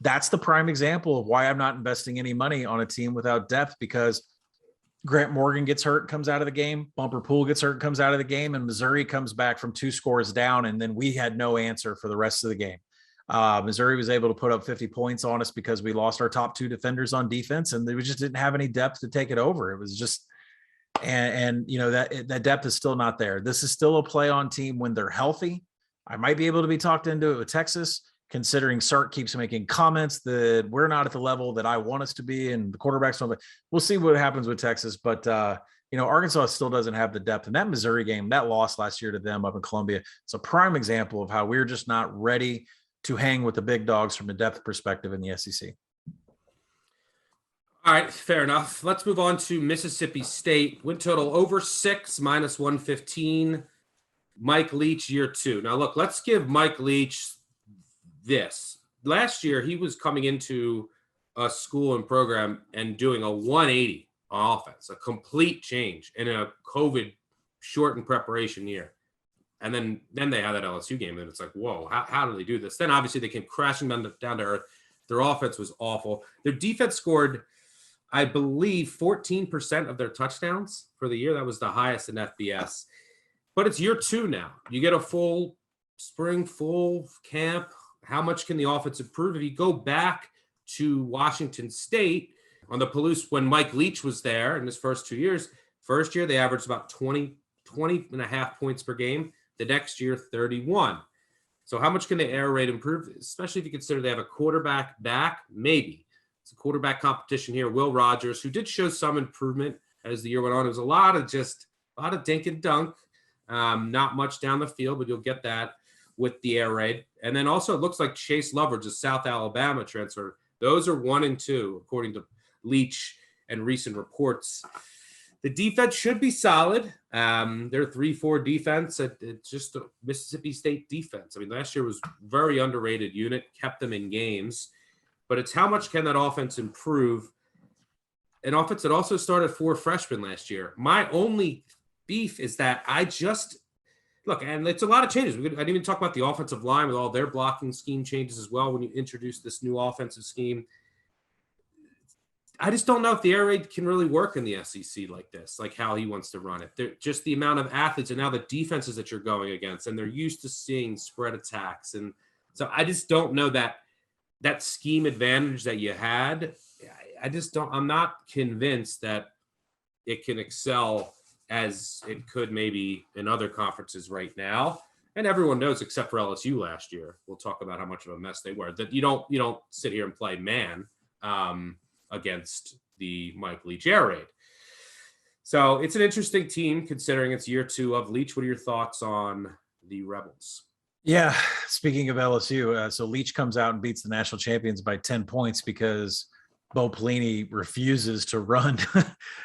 that's the prime example of why I'm not investing any money on a team without depth, because Grant Morgan gets hurt, comes out of the game, Bumper Poole gets hurt, comes out of the game, and Missouri comes back from 2 scores down, and then we had no answer for the rest of the game. Missouri was able to put up 50 points on us because we lost our top 2 defenders on defense, and they just didn't have any depth to take it over. It was just and that depth is still not there. This is still a play on team when they're healthy. I might be able to be talked into it with Texas, considering Sark keeps making comments that we're not at the level that I want us to be, and the quarterbacks don't. We'll see what happens with Texas, but Arkansas still doesn't have the depth. And that Missouri game, that loss last year to them up in Columbia, it's a prime example of how we're just not ready to hang with the big dogs from a depth perspective in the SEC. All right, fair enough. Let's move on to Mississippi State. Win total over 6, minus 115. Mike Leach, year 2. Now, look, let's give Mike Leach this. Last year, he was coming into a school and program and doing a 180 on offense, a complete change in a COVID-shortened preparation year. And then they had that LSU game, and it's like, whoa, how do they do this? Then, obviously, they came crashing down to earth. Their offense was awful. Their defense scored, I believe, 14% of their touchdowns for the year. That was the highest in FBS. But it's year 2 now. You get a full spring, full camp. How much can the offense improve? If you go back to Washington State on the Palouse when Mike Leach was there in his first 2 years, first year they averaged about 20 and a half points per game. The next year, 31. So how much can the air raid improve, especially if you consider they have a quarterback back? Maybe. It's a quarterback competition here. Will Rogers, who did show some improvement as the year went on. It was a lot of dink and dunk. Not much down the field, but you'll get that with the air raid. And then also it looks like Chase Loveridge, a South Alabama transfer. Those are 1 and 2, according to Leach and recent reports. The defense should be solid. They're 3-4 defense. It's just a Mississippi State defense. I mean, last year was very underrated unit, kept them in games. But it's how much can that offense improve? An offense that also started 4 freshmen last year. My only beef is that look, and it's a lot of changes. I didn't even talk about the offensive line with all their blocking scheme changes as well when you introduce this new offensive scheme. I just don't know if the air raid can really work in the SEC like this, like how he wants to run it. Just the amount of athletes and now the defenses that you're going against, and they're used to seeing spread attacks. And so I just don't know that scheme advantage that you had. I'm not convinced that it can excel as it could maybe in other conferences right now. And everyone knows, except for LSU last year, we'll talk about how much of a mess they were, that you don't sit here and play man against the Mike Leach air raid. So it's an interesting team considering it's year 2 of Leach. What are your thoughts on the Rebels? Yeah, speaking of LSU, so Leach comes out and beats the national champions by 10 points because Bo Pelini refuses to run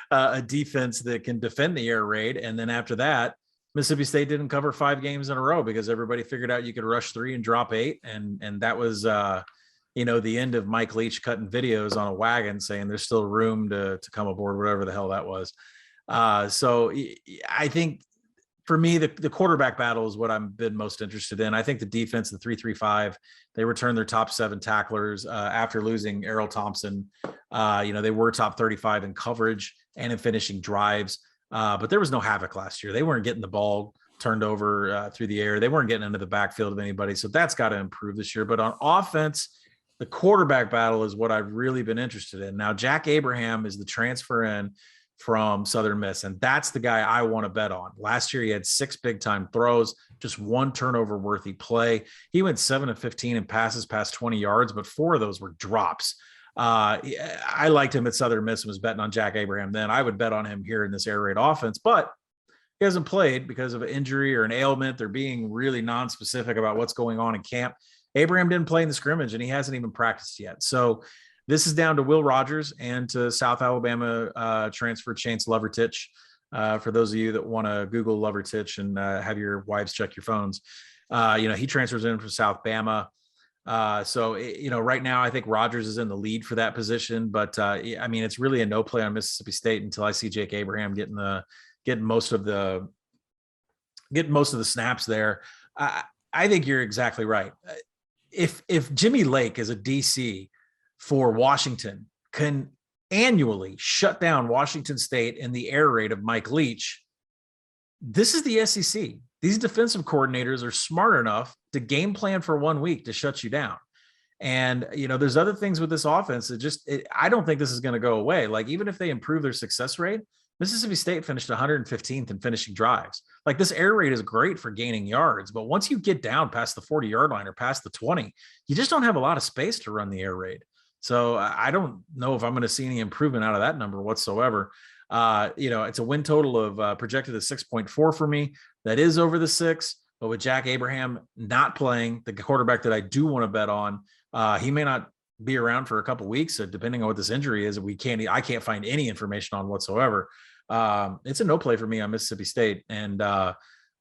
a defense that can defend the air raid. And then after that, Mississippi State didn't cover 5 games in a row because everybody figured out you could rush 3 and drop 8. And that was, the end of Mike Leach cutting videos on a wagon saying there's still room to come aboard, whatever the hell that was. So I think for me, the quarterback battle is what I've been most interested in. I think the defense, the 3-3-5, they returned their top 7 tacklers after losing Errol Thompson. They were top 35 in coverage and in finishing drives, but there was no havoc last year. They weren't getting the ball turned over through the air. They weren't getting into the backfield of anybody. So that's got to improve this year. But on offense, the quarterback battle is what I've really been interested in. Now, Jack Abraham is the transfer in from Southern Miss. And that's the guy I want to bet on. Last year, he had 6 big time throws, just 1 turnover worthy play. He went 7 of 15 in passes past 20 yards, but 4 of those were drops. I liked him at Southern Miss and was betting on Jack Abraham then. I would bet on him here in this air raid offense, but he hasn't played because of an injury or an ailment. They're being really non-specific about what's going on in camp. Abraham didn't play in the scrimmage, and he hasn't even practiced yet. So this is down to Will Rogers and to South Alabama transfer Chance Lovertich. For those of you that want to Google Lovertich and have your wives check your phones, he transfers in from South Bama. Right now I think Rogers is in the lead for that position, but it's really a no play on Mississippi State until I see Jake Abraham getting most of the snaps there. I think you're exactly right. If Jimmy Lake is a DC for Washington can annually shut down Washington State in the air raid of Mike Leach, this is the SEC. These defensive coordinators are smart enough to game plan for 1 week to shut you down. And, there's other things with this offense that I don't think this is going to go away. Like, even if they improve their success rate, Mississippi State finished 115th in finishing drives. Like, this air raid is great for gaining yards, but once you get down past the 40-yard line or past the 20, you just don't have a lot of space to run the air raid. So I don't know if I'm going to see any improvement out of that number whatsoever. It's a win total of projected at 6.4 for me. That is over the 6, but with Jack Abraham not playing, the quarterback that I do want to bet on, he may not be around for a couple of weeks, depending on what this injury is. I can't find any information on whatsoever. It's a no play for me on Mississippi State. And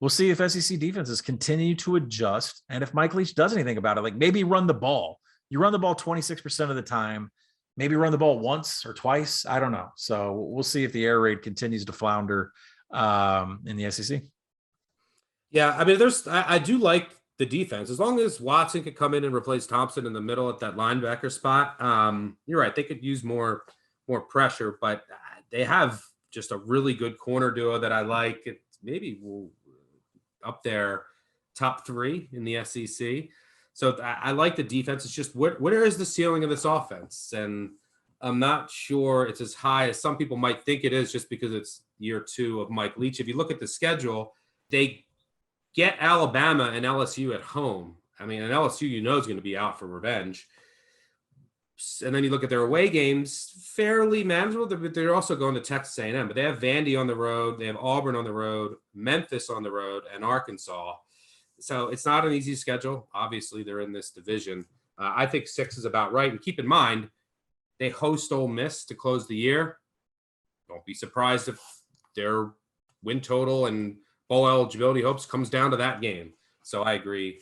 we'll see if SEC defenses continue to adjust. And if Mike Leach does anything about it, like maybe run the ball. You run the ball 26% of the time, maybe run the ball once or twice. I don't know. So we'll see if the air raid continues to flounder in the SEC. Yeah, I do like the defense. As long as Watson could come in and replace Thompson in the middle at that linebacker spot, you're right. They could use more pressure, but they have just a really good corner duo that I like. It's maybe up there top 3 in the SEC. So I like the defense. It's just where is the ceiling of this offense? And I'm not sure it's as high as some people might think it is just because it's year 2 of Mike Leach. If you look at the schedule, they get Alabama and LSU at home. And LSU, is going to be out for revenge. And then you look at their away games, fairly manageable, but they're also going to Texas A&M. But they have Vandy on the road. They have Auburn on the road, Memphis on the road, and Arkansas. So it's not an easy schedule. Obviously, they're in this division. I think 6 is about right. And keep in mind, they host Ole Miss to close the year. Don't be surprised if their win total and bowl eligibility hopes comes down to that game. So I agree.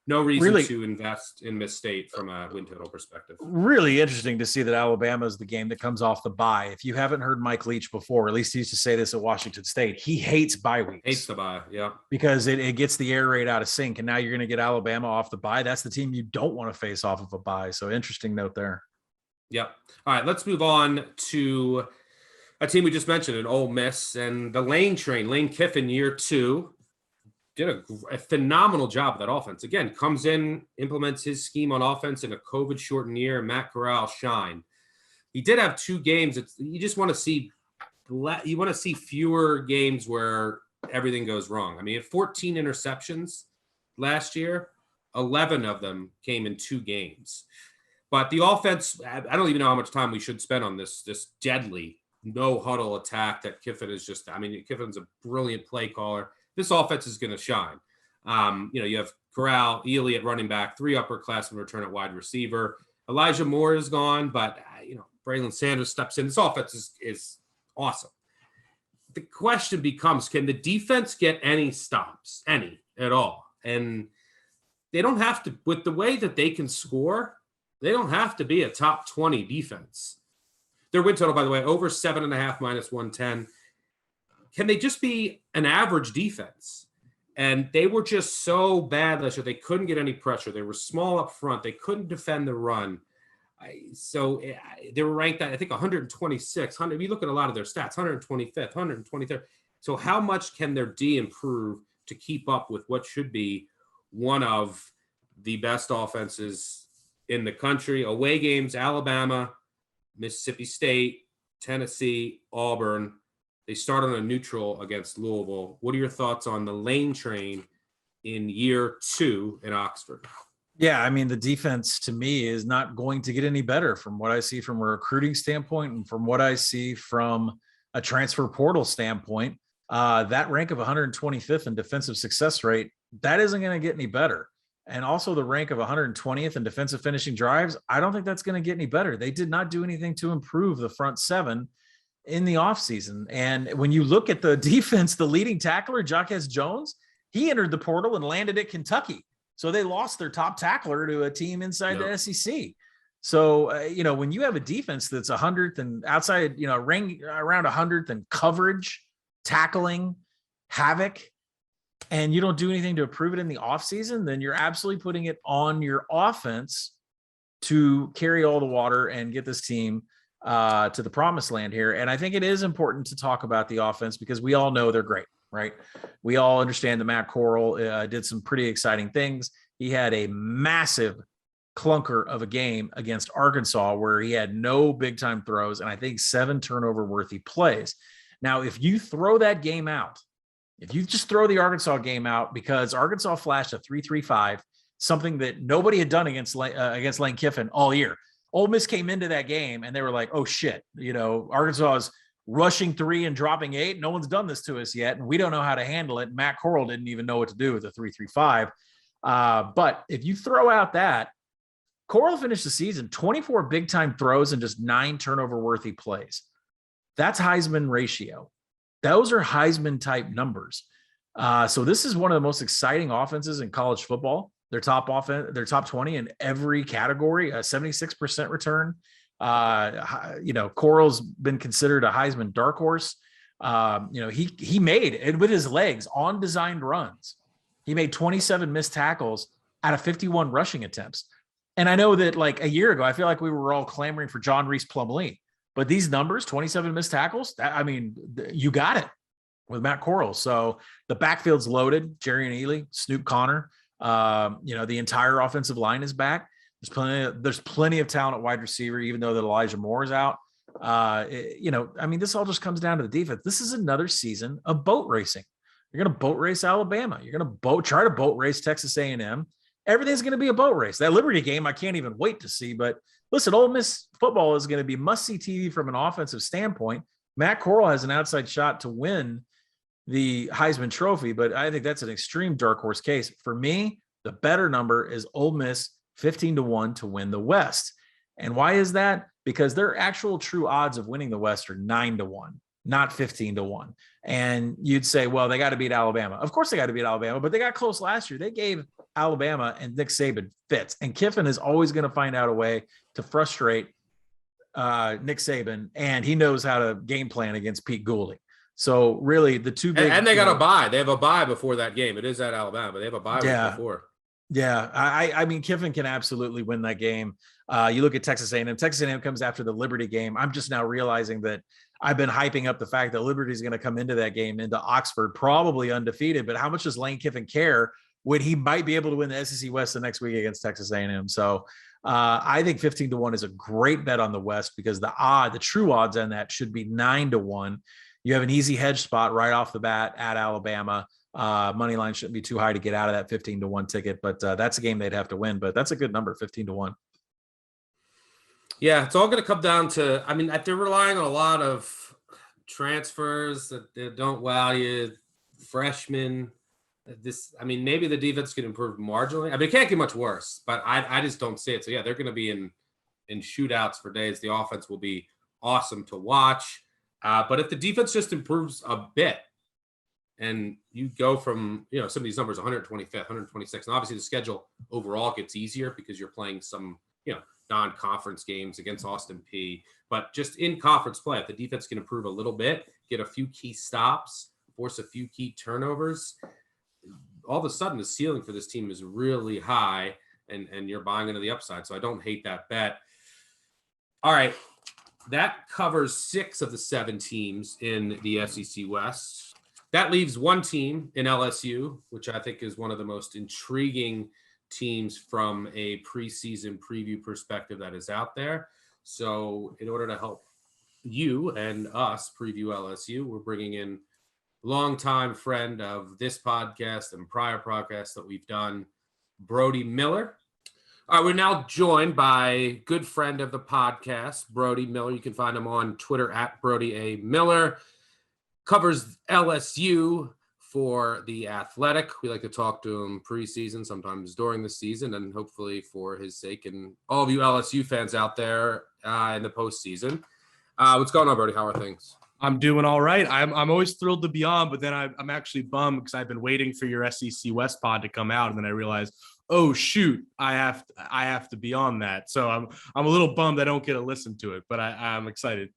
No reason to invest in Miss State from a win total perspective. Really interesting to see that Alabama is the game that comes off the bye. If you haven't heard Mike Leach before, at least he used to say this at Washington State, he hates bye weeks. Hates the bye, yeah. Because it gets the air raid out of sync, and now you're going to get Alabama off the bye. That's the team you don't want to face off of a bye. So interesting note there. Yep. All right, let's move on to a team we just mentioned, an Ole Miss, and the Lane train. Lane Kiffin, year 2. Did a phenomenal job of that offense. Again, comes in, implements his scheme on offense in a COVID-shortened year. Matt Corral shine. He did have 2 games. You just want to see fewer games where everything goes wrong. He had 14 interceptions last year. 11 of them came in 2 games. But the offense, I don't even know how much time we should spend on this deadly no-huddle attack that Kiffin is just – Kiffin's a brilliant play caller. This offense is going to shine. You have Corral, Ely at running back, 3 upperclassmen return at wide receiver. Elijah Moore is gone, but Braylon Sanders steps in. This offense is awesome. The question becomes, can the defense get any stops, any at all? And they don't have to, with the way that they can score, they don't have to be a top 20 defense. Their win total, by the way, over 7.5 minus 110. Can they just be an average defense? And they were just so bad last year. They couldn't get any pressure. They were small up front. They couldn't defend the run. So they were ranked at, I think, 126. If you look at a lot of their stats, 125th, 123rd. So how much can their D improve to keep up with what should be one of the best offenses in the country? Away games, Alabama, Mississippi State, Tennessee, Auburn. They start on a neutral against Louisville. What are your thoughts on the Lane train in year 2 in Oxford? Yeah, I mean, the defense to me is not going to get any better from what I see from a recruiting standpoint and from what I see from a transfer portal standpoint. That rank of 125th in defensive success rate, that isn't going to get any better. And also the rank of 120th in defensive finishing drives, I don't think that's going to get any better. They did not do anything to improve the front seven in the offseason. And when you look at the defense, the leading tackler, Jaquez Jones, he entered the portal and landed at Kentucky. So they lost their top tackler to a team inside the SEC. So, when you have a defense that's 100th and outside, ring around 100th in coverage, tackling, havoc, and you don't do anything to improve it in the offseason, then you're absolutely putting it on your offense to carry all the water and get this team to the promised land here. And I think it is important to talk about the offense because we all know they're great. Right. We all understand that Matt Corral did some pretty exciting things. He had a massive clunker of a game against Arkansas where he had no big time throws and I think 7 turnover worthy plays. Now, if you throw that game out, if you just throw the Arkansas game out because Arkansas flashed a 3.35, something that nobody had done against Lane Kiffin all year. Ole Miss came into that game and they were like, oh shit, Arkansas is rushing 3 and dropping 8. No one's done this to us yet, and we don't know how to handle it. Matt Corral didn't even know what to do with the 3.35. But if you throw out that, Corral finished the season 24 big-time throws and just 9 turnover-worthy plays. That's Heisman ratio. Those are Heisman-type numbers. So this is one of the most exciting offenses in college football. Their top 20 in every category, a 76% return. Corral's been considered a Heisman dark horse. He made it with his legs on designed runs. He made 27 missed tackles out of 51 rushing attempts. And I know that like a year ago, I feel like we were all clamoring for John Reese Plumlee, but these numbers, 27 missed tackles, you got it with Matt Corral. So the backfield's loaded. Jerry and Ely, Snoop Connor, the entire offensive line is back. There's plenty of talent at wide receiver, even though that Elijah Moore is out. This all just comes down to the defense. This is another season of boat racing. You're going to boat race Alabama. You're going to try to boat race Texas A&M. Everything's going to be a boat race. That Liberty game, I can't even wait to see. But listen, Ole Miss football is going to be must-see TV from an offensive standpoint. Matt Corral has an outside shot to win the Heisman Trophy, but I think that's an extreme dark horse case. For me, the better number is Ole Miss 15-1 to win the West. And why is that? Because their actual true odds of winning the West are 9-1, not 15-1. And you'd say, well, they got to beat Alabama. Of course they got to beat Alabama, but they got close last year. They gave Alabama and Nick Saban fits. And Kiffin is always going to find out a way to frustrate Nick Saban, and he knows how to game plan against Pete Goulding. So really the two big... And they got a bye. They have a bye before that game. It is at Alabama, but they have a bye before. Yeah, I mean, Kiffin can absolutely win that game. You look at Texas A&M. Texas A&M comes after the Liberty game. I'm just now realizing that I've been hyping up the fact that Liberty is going to come into that game, into Oxford, probably undefeated. But how much does Lane Kiffin care when he might be able to win the SEC West the next week against Texas A&M? So I think 15-1 is a great bet on the West because the true odds on that should be 9-1. You have an easy hedge spot right off the bat at Alabama. Money line shouldn't be too high to get out of that 15-1 ticket, but that's a game they'd have to win. But that's a good number, 15-1. Yeah, it's all going to come down to, they're relying on a lot of transfers that they don't value, freshmen. Maybe the defense could improve marginally. It can't get much worse, but I just don't see it. So yeah, they're going to be in shootouts for days. The offense will be awesome to watch. But if the defense just improves a bit, and you go from, some of these numbers, 125th, 126th, and obviously the schedule overall gets easier because you're playing some, non-conference games against Austin Peay. But just in conference play, if the defense can improve a little bit, get a few key stops, force a few key turnovers, all of a sudden the ceiling for this team is really high, and you're buying into the upside. So I don't hate that bet. All right. That covers 6 of the 7 teams in the SEC West. That leaves one team in LSU, which I think is one of the most intriguing teams from a preseason preview perspective that is out there. So in order to help you and us preview LSU. We're bringing in longtime friend of this podcast and prior podcasts that we've done, Brody Miller. We're now joined by good friend of the podcast, Brody Miller. You can find him on Twitter at Brody A. Miller. Covers LSU for The Athletic. We like to talk to him preseason, sometimes during the season, and hopefully for his sake and all of you LSU fans out there in the postseason. What's going on, Brody? How are things? I'm doing all right. I'm always thrilled to be on, but then I'm actually bummed because I've been waiting for your SEC West pod to come out, and then I realized, oh shoot, I have to be on that. So I'm a little bummed I don't get to listen to it, but I'm excited.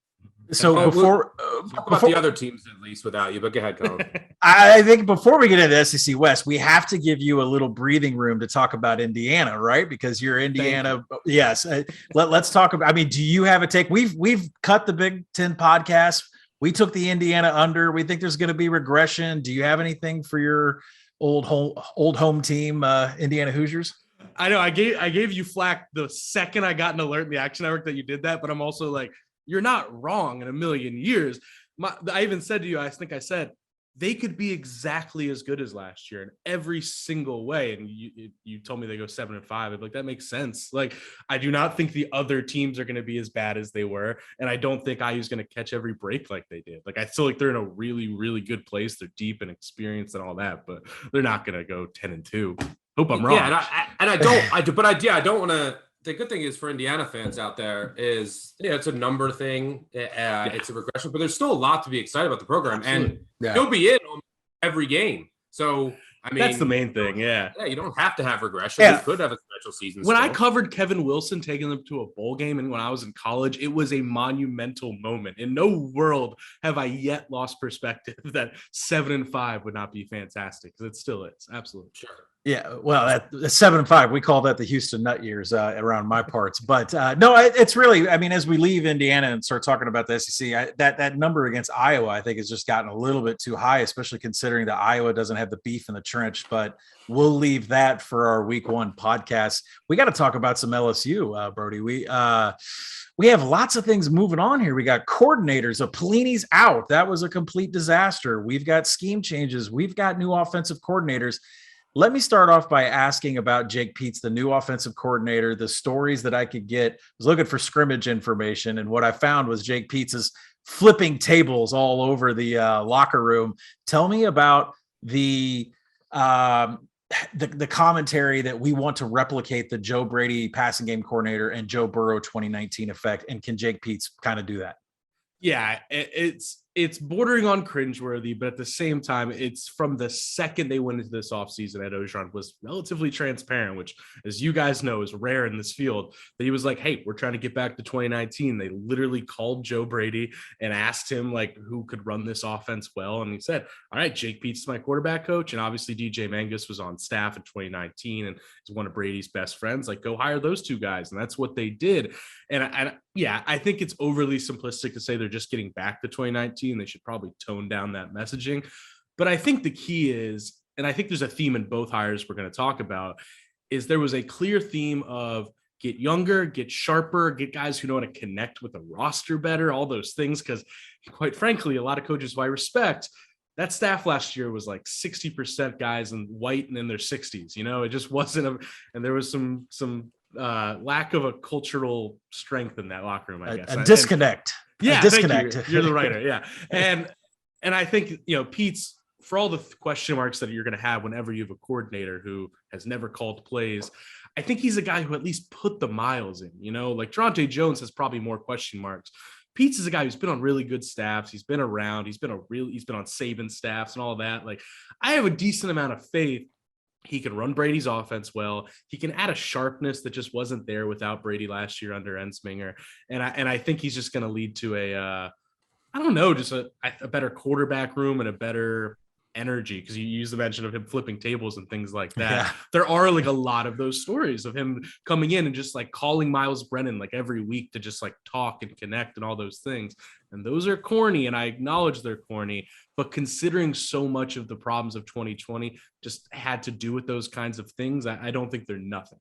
So we'll talk about the other teams at least without you, but go ahead, Collin. I think before we get into the SEC West, we have to give you a little breathing room to talk about Indiana, right? Because you're Indiana. Yes. Let's talk about, I mean, do you have a take? We've cut the Big Ten podcast. We took the Indiana under. We think there's going to be regression. Do you have anything for your old home team, Indiana Hoosiers? I know I gave you flack the second I got an alert in the Action Network that you did that, but I'm also like, you're not wrong in a million years. I even said to you, I think I said, they could be exactly as good as last year in every single way. And you told me they go 7-5. I'm like, that makes sense. Like, I do not think the other teams are going to be as bad as they were. And I don't think IU's going to catch every break like they did. Like, I feel like they're in a really, really good place. They're deep and experienced and all that, but they're not going to go 10-2. Hope I'm wrong. Yeah, I don't want to. The good thing is for Indiana fans out there is, it's a number thing. It's a regression, but there's still a lot to be excited about the program. Absolutely. And you'll be in on every game. So, I mean, that's the main thing. Yeah. Yeah. You don't have to have regression. You could have a special season. When I covered Kevin Wilson taking them to a bowl game, and when I was in college, it was a monumental moment. In no world have I yet lost perspective that 7-5 would not be fantastic, because it still is. Absolutely. Sure. Yeah, well, at 7-5, we call that the Houston Nut years around my parts. But no, it's really, I mean, as we leave Indiana and start talking about the SEC, that number against Iowa, I think, has just gotten a little bit too high, especially considering that Iowa doesn't have the beef in the trench. But we'll leave that for our week one podcast. We got to talk about some LSU, Brody. We have lots of things moving on here. We got coordinators. Pelini's out. That was a complete disaster. We've got scheme changes. We've got new offensive coordinators. Let me start off by asking about Jake Peetz, the new offensive coordinator, the stories that I could get. I was looking for scrimmage information, and what I found was Jake Peetz is flipping tables all over the locker room. Tell me about the commentary that we want to replicate the Joe Brady passing game coordinator and Joe Burrow 2019 effect, and can Jake Peetz kind of do that? Yeah, it's bordering on cringeworthy, but at the same time, it's from the second they went into this offseason at Orgeron was relatively transparent, which, as you guys know, is rare in this field, that he was like, hey, we're trying to get back to 2019. They literally called Joe Brady and asked him, like, who could run this offense well. And he said, all right, Jake Peetz is my quarterback coach. And obviously DJ Mangus was on staff in 2019 and is one of Brady's best friends. Like, go hire those two guys. And that's what they did. And yeah, I think it's overly simplistic to say they're just getting back to 2019. They should probably tone down that messaging. But I think the key is, and I think there's a theme in both hires we're going to talk about, is there was a clear theme of get younger, get sharper, get guys who know how to connect with the roster better, all those things. Because quite frankly, a lot of coaches who I respect, that staff last year was like 60% guys in white and in their 60s. It just wasn't and there was some lack of a cultural strength in that locker room, I guess. A disconnect. Yeah, a disconnect. Thank you. You're the writer. Yeah. And I think, Pete's, for all the question marks that you're going to have whenever you have a coordinator who has never called plays, I think he's a guy who at least put the miles in, like Tronte Jones has probably more question marks. Pete's is a guy who's been on really good staffs. He's been around. He's been on Saban staffs and all that. Like, I have a decent amount of faith. He can run Brady's offense well. He can add a sharpness that just wasn't there without Brady last year under Ensminger. And I think he's just going to lead to just a better quarterback room and a better energy, because you use the mention of him flipping tables and things like that. Yeah. There are like a lot of those stories of him coming in and just like calling Miles Brennan like every week to just like talk and connect and all those things. And those are corny, and I acknowledge they're corny, but considering so much of the problems of 2020 just had to do with those kinds of things, I don't think they're nothing.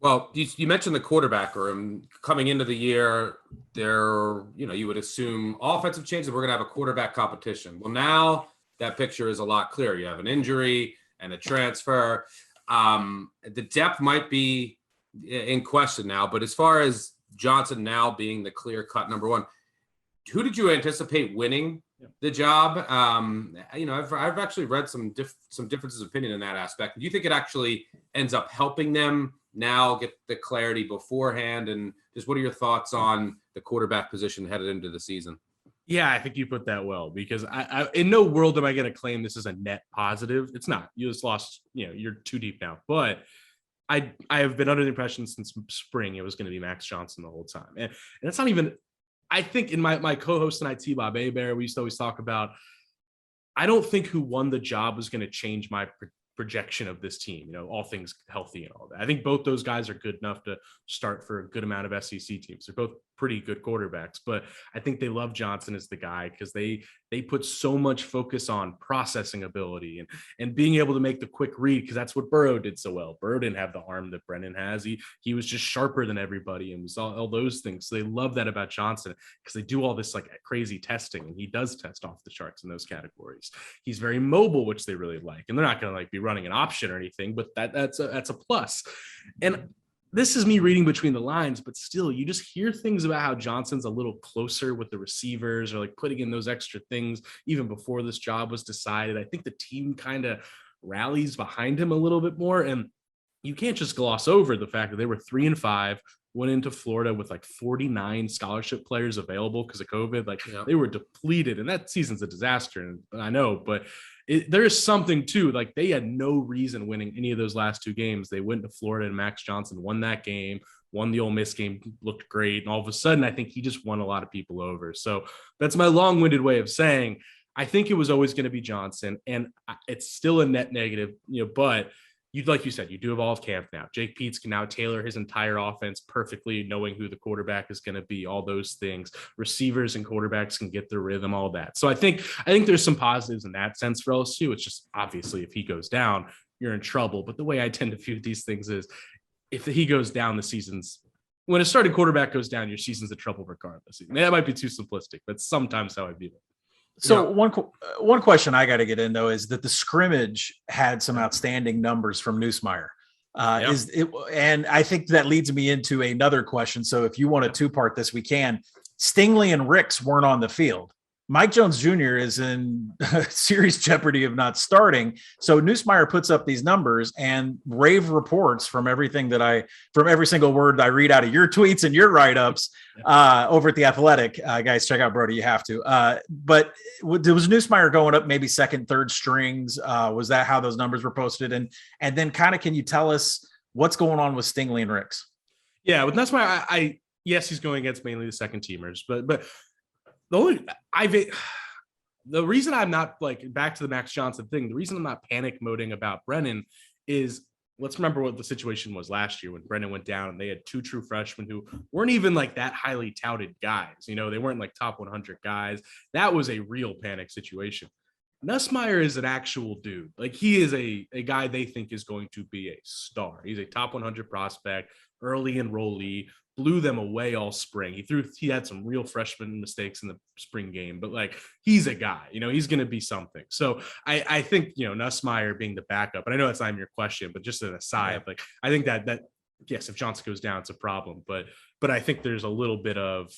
Well, you mentioned the quarterback room coming into the year. you would assume offensive changes. We're going to have a quarterback competition. Well, now that picture is a lot clearer. You have an injury and a transfer. The depth might be in question now, but as far as Johnson now being the clear-cut number one, who did you anticipate winning the job? I've actually read some differences of opinion in that aspect. Do you think it actually ends up helping them now get the clarity beforehand? And just what are your thoughts on the quarterback position headed into the season? Yeah, I think you put that well, because I in no world am I going to claim this is a net positive. It's not. You just lost, you're too deep now. But I have been under the impression since spring it was going to be Max Johnson the whole time. And it's not even, I think in my co-host and IT, Bob Abear, we used to always talk about, I don't think who won the job was going to change my projection of this team, all things healthy and all that. I think both those guys are good enough to start for a good amount of SEC teams. They're both pretty good quarterbacks, but I think they love Johnson as the guy because they put so much focus on processing ability and being able to make the quick read, because that's what Burrow did so well. Burrow didn't have the arm that Brennan has. He was just sharper than everybody, and we saw all those things. So they love that about Johnson because they do all this like crazy testing, and he does test off the charts in those categories. He's very mobile, which they really like, and they're not going to be running an option or anything, but that's a plus. And this is me reading between the lines, but still, you just hear things about how Johnson's a little closer with the receivers, or putting in those extra things even before this job was decided. I think the team kind of rallies behind him a little bit more, and you can't just gloss over the fact that they were 3-5, went into Florida with 49 scholarship players available because of COVID. They were depleted, and that season's a disaster. And I know, but there is something too. They had no reason winning any of those last two games. They went to Florida, and Max Johnson won that game, won the Ole Miss game, looked great. And all of a sudden, I think he just won a lot of people over. So that's my long-winded way of saying, I think it was always going to be Johnson, and it's still a net negative, but like you said, you do have all of camp now. Jake Peets can now tailor his entire offense perfectly, knowing who the quarterback is going to be, all those things. Receivers and quarterbacks can get their rhythm, all that. So I think there's some positives in that sense for LSU. It's just obviously if he goes down, you're in trouble. But the way I tend to view these things is if he goes down, when a starting quarterback goes down, your season's in trouble regardless. That might be too simplistic, but sometimes how I view it. So one question I got to get in, though, is that the scrimmage had some outstanding numbers from Nussmeier. And I think that leads me into another question. So if you want to two-part this, we can. Stingley and Ricks weren't on the field. Mike Jones Jr. is in serious jeopardy of not starting. So Nussmeier puts up these numbers, and rave reports from every single word I read out of your tweets and your write-ups over at The Athletic. Guys, check out Brody. You have to. But was Nussmeier going up maybe second, third strings? Was that how those numbers were posted? And then kind of, can you tell us what's going on with Stingley and Ricks? Yeah, with Nussmeier, yes, he's going against mainly the second teamers, but the reason I'm not back to the Max Johnson thing, the reason I'm not panic moding about Brennan is, let's remember what the situation was last year when Brennan went down and they had two true freshmen who weren't even that highly touted guys. They weren't top 100 guys. That was a real panic situation. Nussmeier is an actual dude. He is a guy they think is going to be a star. He's a top 100 prospect, early enrollee, blew them away all spring. He had some real freshman mistakes in the spring game, but he's a guy, he's going to be something. So I think, Nussmeier being the backup, and I know that's not even your question, but just an aside, I think that yes, if Johnson goes down, it's a problem, but I think there's a little bit of,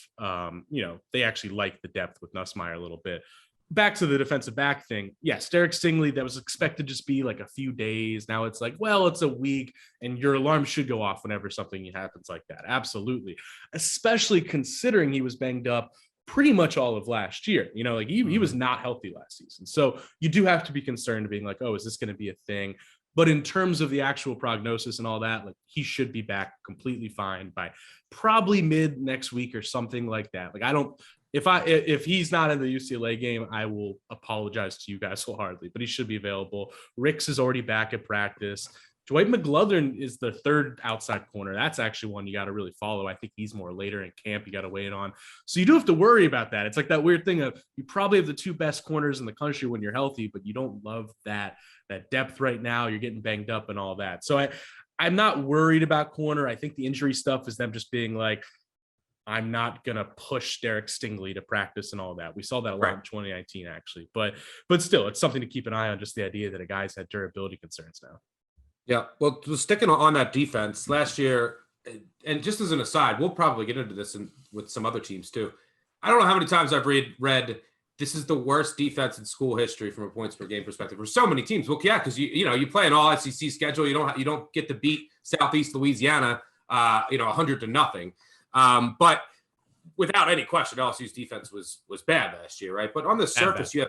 they actually like the depth with Nussmeier a little bit. Back to the defensive back thing. Yes, Derek Stingley, that was expected to just be a few days. Now it's it's a week, and your alarm should go off whenever something happens like that. Absolutely. Especially considering he was banged up pretty much all of last year. He was not healthy last season. So you do have to be concerned being oh, is this going to be a thing? But in terms of the actual prognosis and all that, he should be back completely fine by probably mid next week or something like that. If he's not in the UCLA game, I will apologize to you guys wholeheartedly, but he should be available. Ricks is already back at practice. Dwight McGlothern is the third outside corner. That's actually one you got to really follow. I think he's more later in camp. You got to wait on. So you do have to worry about that. It's that weird thing of you probably have the two best corners in the country when you're healthy, but you don't love that depth right now. You're getting banged up and all that. So I'm not worried about corner. I think the injury stuff is them just being I'm not going to push Derek Stingley to practice and all that. We saw that a lot in 2019, actually. But still, it's something to keep an eye on, just the idea that a guy's had durability concerns now. Yeah. Well, sticking on that defense last year, and just as an aside, we'll probably get into this with some other teams too. I don't know how many times I've read this is the worst defense in school history from a points per game perspective for so many teams. Well, yeah, because you play an all SEC schedule. You don't get to beat Southeast Louisiana 100-0. But without any question, LSU's defense was bad last year, right? But on the surface, you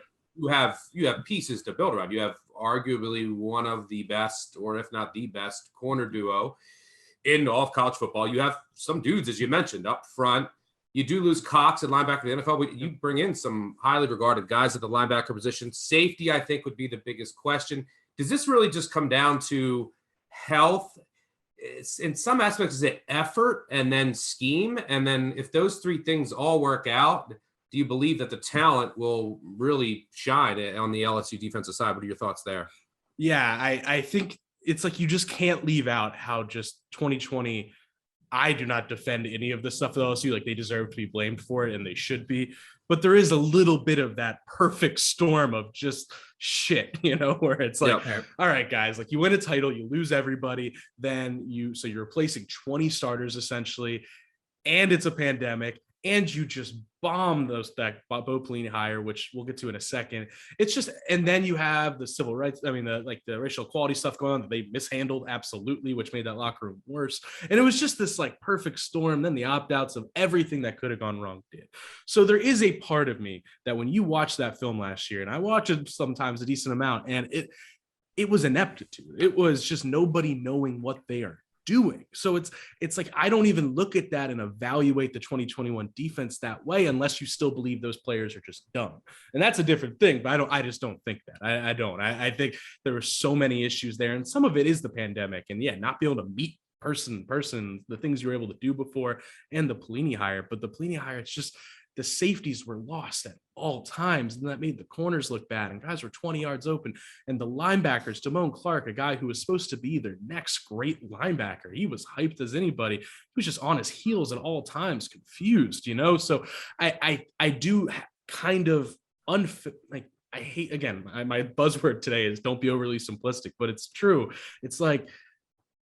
have pieces to build around. You have arguably one of the best, or if not the best, corner duo in all of college football. You have some dudes, as you mentioned, up front. You do lose Cox at linebacker in the NFL, but you bring in some highly regarded guys at the linebacker position. Safety, I think, would be the biggest question. Does this really just come down to health? In some aspects, is it effort and then scheme? And then if those three things all work out, do you believe that the talent will really shine on the LSU defensive side? What are your thoughts there? Yeah, I think it's like you just can't leave out how just 2020 – I do not defend any of the stuff with LSU. Like, they deserve to be blamed for it, and they should be. But there is a little bit of that perfect storm of just shit, where it's like, all right, guys, like, you win a title, you lose everybody, then you're replacing 20 starters essentially, and it's a pandemic, and you just bomb that Bo Pelini hire, which we'll get to in a second. It's just, and then you have the civil rights, the racial equality stuff going on that they mishandled absolutely, which made that locker room worse. And it was just this like perfect storm. Then the opt-outs of everything that could have gone wrong did. So there is a part of me that when you watch that film last year, and I watch it sometimes a decent amount, and it was ineptitude. It was just nobody knowing what they are doing. So it's like, I don't even look at that and evaluate the 2021 defense that way unless you still believe those players are just dumb. And that's a different thing, but I just don't think that. I don't. I think there were so many issues there, and some of it is the pandemic, and not being able to meet person, the things you were able to do before, and the Pelini hire. But the Pelini hire, it's just the safeties were lost at all times, and that made the corners look bad, and guys were 20 yards open. And the linebackers, Damon Clark, a guy who was supposed to be their next great linebacker, he was hyped as anybody. He was just on his heels at all times, confused, So I do kind of I hate, again, my buzzword today is don't be overly simplistic, but it's true. It's like,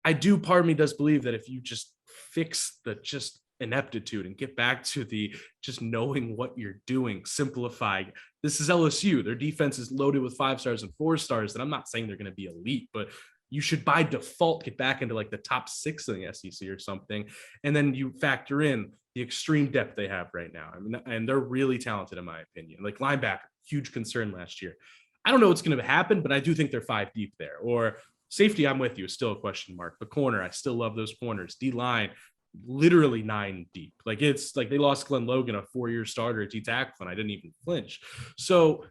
part of me does believe that if you just fix the just ineptitude and get back to the just knowing what you're doing, simplifying. This is LSU. Their defense is loaded with 5 stars and 4 stars. And I'm not saying they're going to be elite, but you should by default get back into like the top 6 in the SEC or something. And then you factor in the extreme depth they have right now. And they're really talented in my opinion. Like linebacker, huge concern last year. I don't know what's going to happen, but I do think they're 5 deep there. Or safety, I'm with you, still a question mark. But corner, I still love those corners. D-line, literally 9 deep. Like, it's like they lost Glenn Logan, a 4-year starter at D-tackle, and I didn't even flinch. So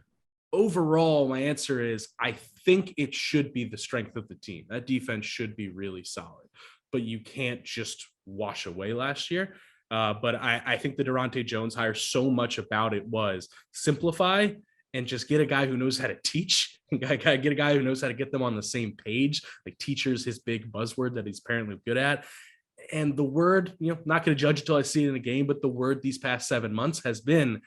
overall, my answer is I think it should be the strength of the team. That defense should be really solid, but you can't just wash away last year. But I think the Durante Jones hire, so much about it was simplify and just get a guy who knows how to teach. Get a guy who knows how to get them on the same page. Like, teacher's his big buzzword that he's apparently good at. And the word, not going to judge until I see it in the game, but the word these past 7 months has been,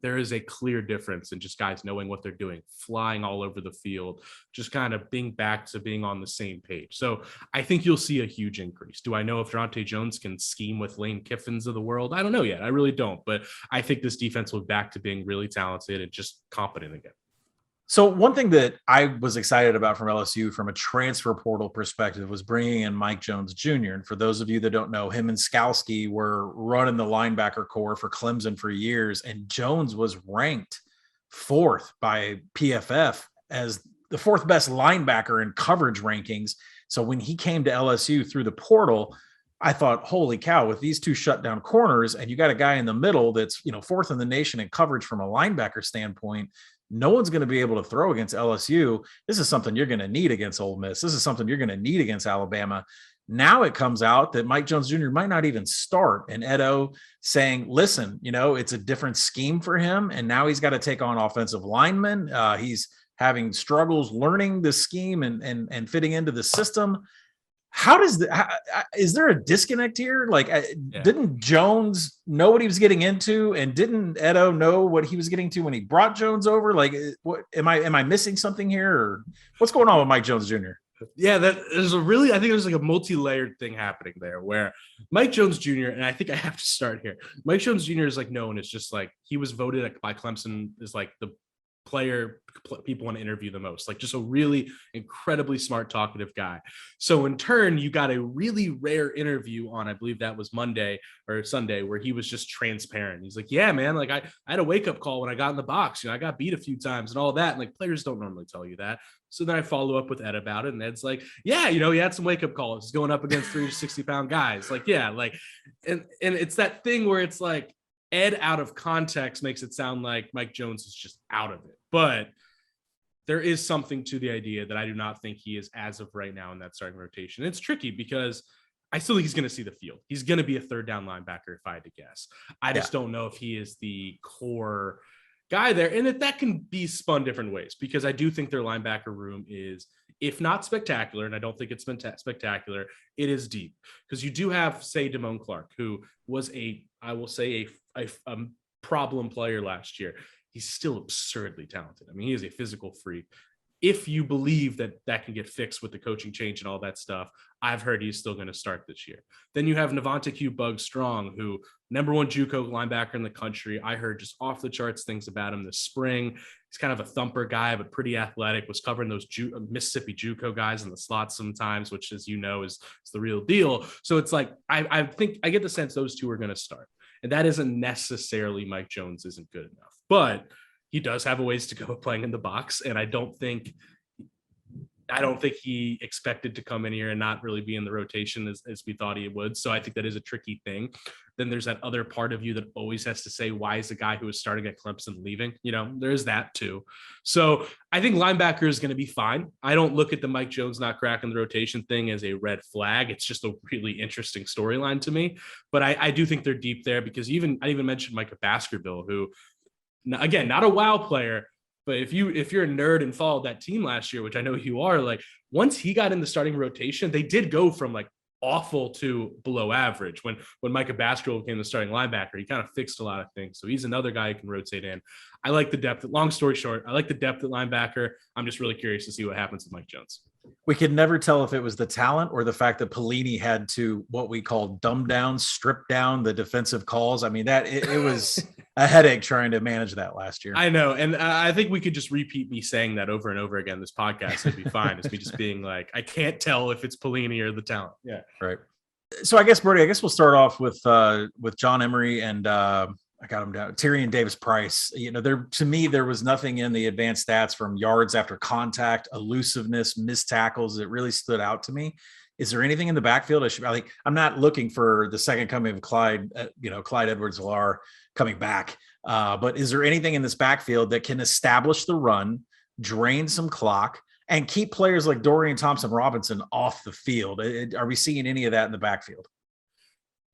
there is a clear difference in just guys knowing what they're doing, flying all over the field, just kind of being back to being on the same page. So I think you'll see a huge increase. Do I know if Durante Jones can scheme with Lane Kiffins of the world? I don't know yet. I really don't. But I think this defense will be back to being really talented and just competent again. So one thing that I was excited about from LSU from a transfer portal perspective was bringing in Mike Jones Jr. And for those of you that don't know, him and Skalski were running the linebacker core for Clemson for years. And Jones was ranked 4th by PFF as the 4th best linebacker in coverage rankings. So when he came to LSU through the portal, I thought, holy cow, with these 2 shutdown corners, and you got a guy in the middle that's, 4th in the nation in coverage from a linebacker standpoint, no one's going to be able to throw against LSU. This is something you're going to need against Ole Miss. This is something you're going to need against Alabama. Now it comes out that Mike Jones Jr. might not even start, and Edo saying, listen, it's a different scheme for him. And now he's got to take on offensive linemen. He's having struggles learning the scheme and fitting into the system. How does is there a disconnect here? Like, didn't Jones know what he was getting into, and didn't Edo know what he was getting to when he brought Jones over? Like, what am I missing something here, or what's going on with Mike Jones Jr.? Yeah, I think there's like a multi-layered thing happening there where Mike Jones Jr., and I think I have to start here. Mike Jones Jr. is like known as just like, he was voted by Clemson as like the player people want to interview the most, like just a really incredibly smart, talkative guy. So in turn, you got a really rare interview on, I believe that was Monday or Sunday, where he was just transparent. He's like, yeah, man, like I had a wake-up call when I got in the box. I got beat a few times and all that. And like, players don't normally tell you that. So then I follow up with Ed about it, and Ed's like, yeah, he had some wake-up calls. He's going up against 360-pound guys. Like, yeah, like, and it's that thing where it's like, Ed out of context makes it sound like Mike Jones is just out of it. But there is something to the idea that I do not think he is as of right now in that starting rotation. It's tricky because I still think he's going to see the field. He's going to be a third down linebacker if I had to guess. I just don't know if he is the core guy there. And that can be spun different ways, because I do think their linebacker room is, if not spectacular, and I don't think it's been spectacular, it is deep. Because you do have, say, Damon Clark, who was a problem player last year. He's still absurdly talented. I mean, he is a physical freak. If you believe that can get fixed with the coaching change and all that stuff, I've heard he's still going to start this year. Then you have Navonte Q Bug Strong, who number one JUCO linebacker in the country. I heard just off the charts things about him this spring. He's kind of a thumper guy, but pretty athletic, was covering those Mississippi JUCO guys in the slot sometimes, which, as you know, is the real deal. So it's like, I think I get the sense those two are going to start. And that isn't necessarily Mike Jones isn't good enough, but he does have a ways to go playing in the box. And I don't think he expected to come in here and not really be in the rotation as we thought he would. So I think that is a tricky thing. Then there's that other part of you that always has to say, why is the guy who was starting at Clemson leaving? There's that too. So I think linebacker is going to be fine. I don't look at the Mike Jones not cracking the rotation thing as a red flag. It's just a really interesting storyline to me. But I do think they're deep there, because I even mentioned Micah Baskerville, who, again, not a wow player, but if you're a nerd and followed that team last year, which I know you are, like, once he got in the starting rotation, they did go from like awful to below average. When Micah Baskerville became the starting linebacker, he kind of fixed a lot of things. So he's another guy who can rotate in. I like the depth. Long story short, I like the depth at linebacker. I'm just really curious to see what happens with Mike Jones. We could never tell if it was the talent or the fact that Pelini had to, what we call, dumb down, strip down the defensive calls. I mean, it was a headache trying to manage that last year. I know. And I think we could just repeat me saying that over and over again. This podcast would be fine. It's me just being like, I can't tell if it's Pelini or the talent. Yeah. Right. So I guess, Brody, we'll start off with John Emery and I got him down. Tyrion Davis-Price. To me, there was nothing in the advanced stats from yards after contact, elusiveness, missed tackles that really stood out to me. Is there anything in the backfield? I'm not looking for the second coming of Clyde Edwards-Helaire coming back. But is there anything in this backfield that can establish the run, drain some clock, and keep players like Dorian Thompson-Robinson off the field? Are we seeing any of that in the backfield?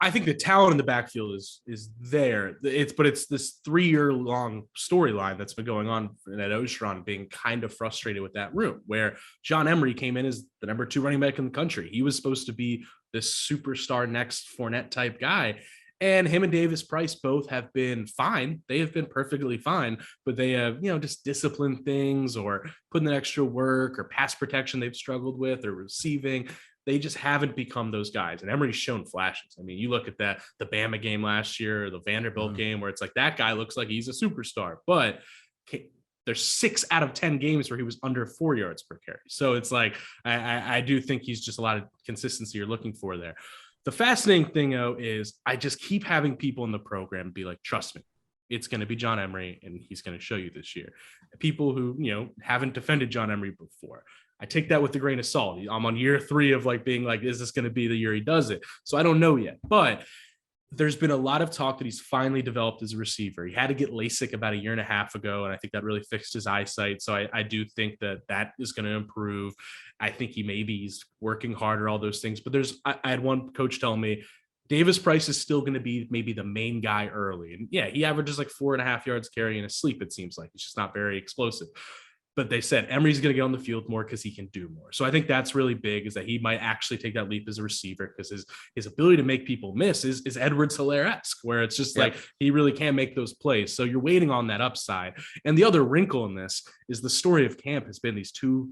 I think the talent in the backfield is there. It's this 3-year-long storyline that's been going on at Ogeron, being kind of frustrated with that room, where John Emery came in as the number 2 running back in the country. He was supposed to be this superstar next Fournette type guy. And him and Davis-Price both have been fine. They have been perfectly fine, but they have, just discipline things or putting in extra work or pass protection they've struggled with or receiving. They just haven't become those guys. And Emery's shown flashes. I mean, you look at the Bama game last year, or the Vanderbilt game, where it's like that guy looks like he's a superstar, but there's 6 out of 10 games where he was under 4 yards per carry. So it's like, I do think he's just a lot of consistency you're looking for there. The fascinating thing, though, is I just keep having people in the program be like, trust me, it's going to be John Emery, and he's going to show you this year. People who, haven't defended John Emery before, I take that with a grain of salt. I'm on year 3 of being like, is this going to be the year he does it? So I don't know yet, but there's been a lot of talk that he's finally developed as a receiver. He had to get LASIK about 1.5 years ago, and I think that really fixed his eyesight. So I do think that is going to improve. I think he's working harder, all those things. But I had one coach tell me Davis-Price is still going to be maybe the main guy early. And yeah, he averages 4.5 yards carry in his sleep, it seems like. He's just not very explosive. But they said Emery's going to get on the field more because he can do more. So I think that's really big, is that he might actually take that leap as a receiver, because his ability to make people miss is Edwards-Helaire-esque, where it's just like he really can make those plays. So you're waiting on that upside. And the other wrinkle in this is the story of camp has been these two,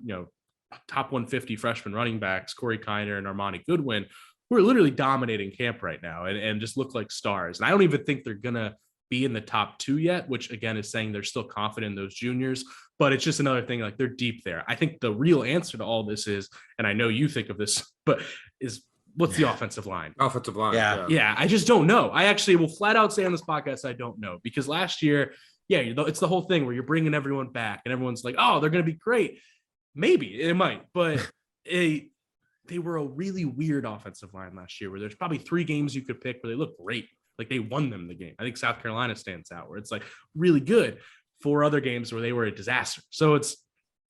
top 150 freshman running backs, Corey Kiner and Armani Goodwin, who are literally dominating camp right now and just look like stars. And I don't even think they're going to be in the top 2 yet, which again is saying they're still confident in those juniors, but it's just another thing, like they're deep there. I think the real answer to all this is, and I know you think of this, but is what's the offensive line? Offensive line. Yeah. I just don't know. I actually will flat out say on this podcast, I don't know, because last year, it's the whole thing where you're bringing everyone back and everyone's like, oh, they're going to be great. Maybe it might, but they were a really weird offensive line last year, where there's probably 3 games you could pick where they look great. Like they won them the game. I think South Carolina stands out, where it's like really good. 4 other games where they were a disaster. So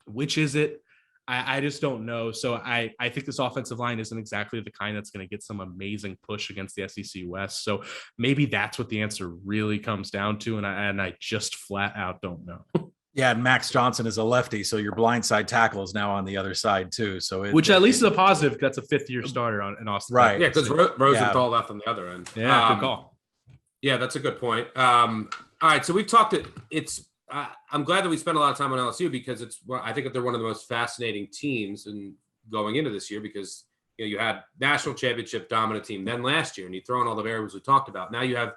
which is it? I just don't know. So I think this offensive line isn't exactly the kind that's going to get some amazing push against the SEC West. So maybe that's what the answer really comes down to. And I just flat out don't know. Yeah, and Max Johnson is a lefty, so your blindside tackle is now on the other side too. So which at least is a positive. That's a 5th-year starter in Austin. Right. Yeah, because Rosenthal left on the other end. Yeah, good call. Yeah, that's a good point. All right, so we've talked I'm glad that we spent a lot of time on LSU, because I think that they're one of the most fascinating teams and going into this year, because you had national championship dominant team then last year, and you throw in all the variables we talked about. Now you have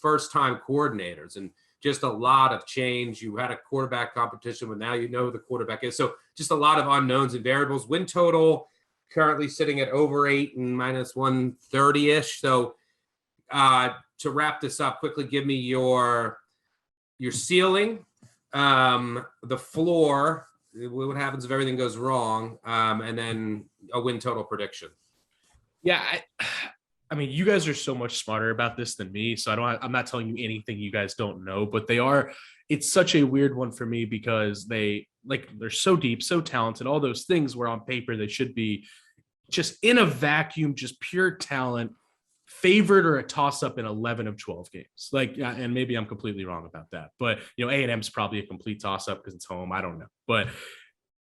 first time coordinators and just a lot of change. You had a quarterback competition, but now who the quarterback is. So just a lot of unknowns and variables. Win total currently sitting at over 8 and minus 130-ish. So to wrap this up quickly, give me your ceiling, the floor, what happens if everything goes wrong, and then a win total prediction. Yeah, I mean, you guys are so much smarter about this than me, so I'm not telling you anything you guys don't know, but it's such a weird one for me, because they're so deep, so talented, all those things where on paper they should be just in a vacuum, just pure talent, favored or a toss-up in 11 of 12 games. And maybe I'm completely wrong about that, but A&M's probably a complete toss-up because it's home. I don't know.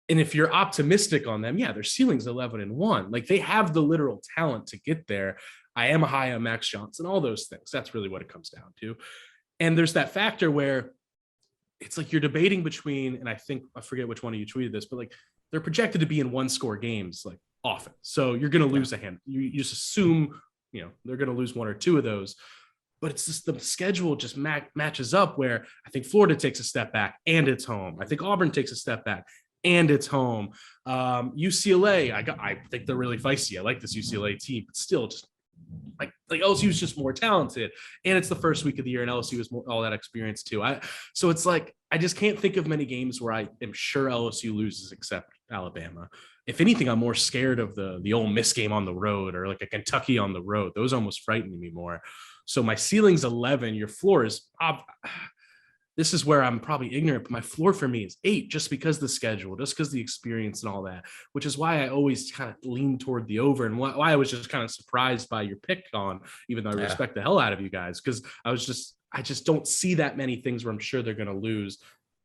And if you're optimistic on them, their ceiling's 11-1. Like they have the literal talent to get there. I am high on Max Johnson, all those things. That's really what it comes down to. And there's that factor where it's like you're debating between, and I forget which one of you tweeted this, but they're projected to be in 1-score games often. So you're going to lose a hand. You just assume, they're going to lose 1 or 2 of those. But it's just the schedule just matches up, where I think Florida takes a step back and it's home. I think Auburn takes a step back and it's home. UCLA, I think they're really feisty. I like this UCLA team, but still just like LSU is just more talented, and it's the first week of the year, and LSU is all that experience too. So it's like I just can't think of many games where I am sure LSU loses except Alabama. If anything, I'm more scared of the Ole Miss game on the road, or like a Kentucky on the road. Those almost frighten me more. So my ceiling's 11. Your floor is this is where I'm probably ignorant, but my floor for me is 8, just because the schedule, just because the experience and all that, which is why I always kind of lean toward the over, and why I was just kind of surprised by your pick on, even though I respect the hell out of you guys, because I just don't see that many things where I'm sure they're going to lose,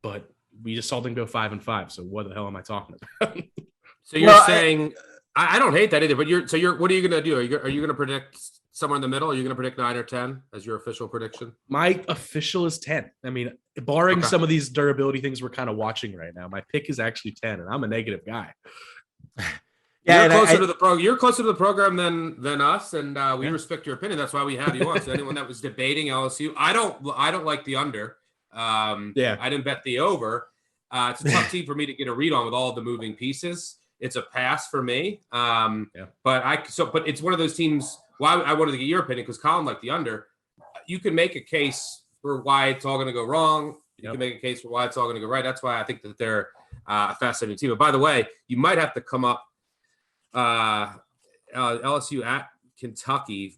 but we just saw them go 5-5. So what the hell am I talking about? So you're saying I don't hate that either, but what are you going to do? Are you going to predict somewhere in the middle? Are you going to predict 9 or 10 as your official prediction? My official is 10. I mean, barring some of these durability things we're kind of watching right now, my pick is actually 10, and I'm a negative guy. You're closer to the program than us, and we respect your opinion. That's why we have you on. So anyone that was debating LSU, I don't like the under. I didn't bet the over. It's a tough team for me to get a read on with all of the moving pieces. It's a pass for me. But it's one of those teams. Why I wanted to get your opinion, because Collin liked the under. You can make a case for why it's all going to go wrong. You can make a case for why it's all going to go right. That's why I think that they're a fascinating team. But by the way, you might have to come up LSU at Kentucky.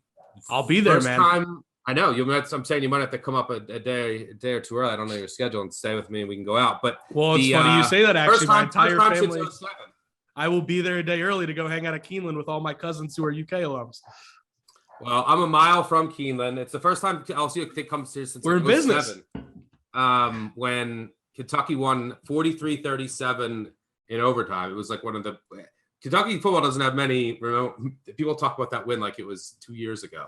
I'll be there, man. Time, I know I'm saying you might have to come up a day or two early. I don't know your schedule, and stay with me, and we can go out. But it's funny you say that. Actually, my entire family. Since 07. I will be there a day early to go hang out at Keeneland with all my cousins who are UK alums. Well, I'm a mile from Keeneland. It's the first time LSU comes here since we're in business. When Kentucky won 43-37 in overtime. It was like one of the Kentucky football doesn't have many people talk about that win like it was 2 years ago.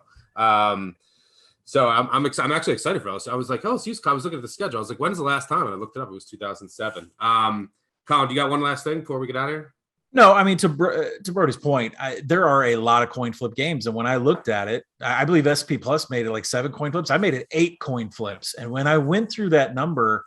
So I'm actually excited for LSU. I was like, LSU's. I was looking at the schedule. I was like, when's the last time? And I looked it up. It was 2007. Colin, do you got one last thing before we get out of here? No, I mean, to Brody's point, there are a lot of coin flip games. And when I looked at it, I believe SP Plus made it like 7 coin flips. I made it 8 coin flips. And when I went through that number,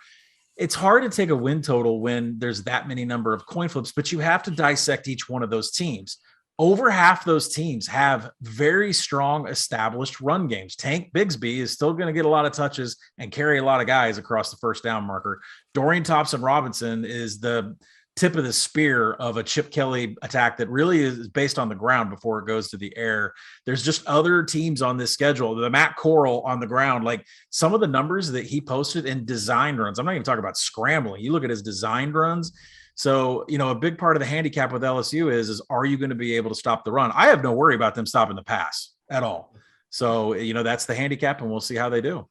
it's hard to take a win total when there's that many number of coin flips, but you have to dissect each one of those teams. Over half those teams have very strong established run games. Tank Bigsby is still going to get a lot of touches and carry a lot of guys across the first down marker. Dorian Thompson Robinson is the tip of the spear of a Chip Kelly attack that really is based on the ground before it goes to the air. There's just other teams on this schedule. The Matt Corral on the ground, like some of the numbers that he posted in designed runs. I'm not even talking about scrambling. You look at his designed runs. So, a big part of the handicap with LSU is are you going to be able to stop the run? I have no worry about them stopping the pass at all. So, that's the handicap, and we'll see how they do.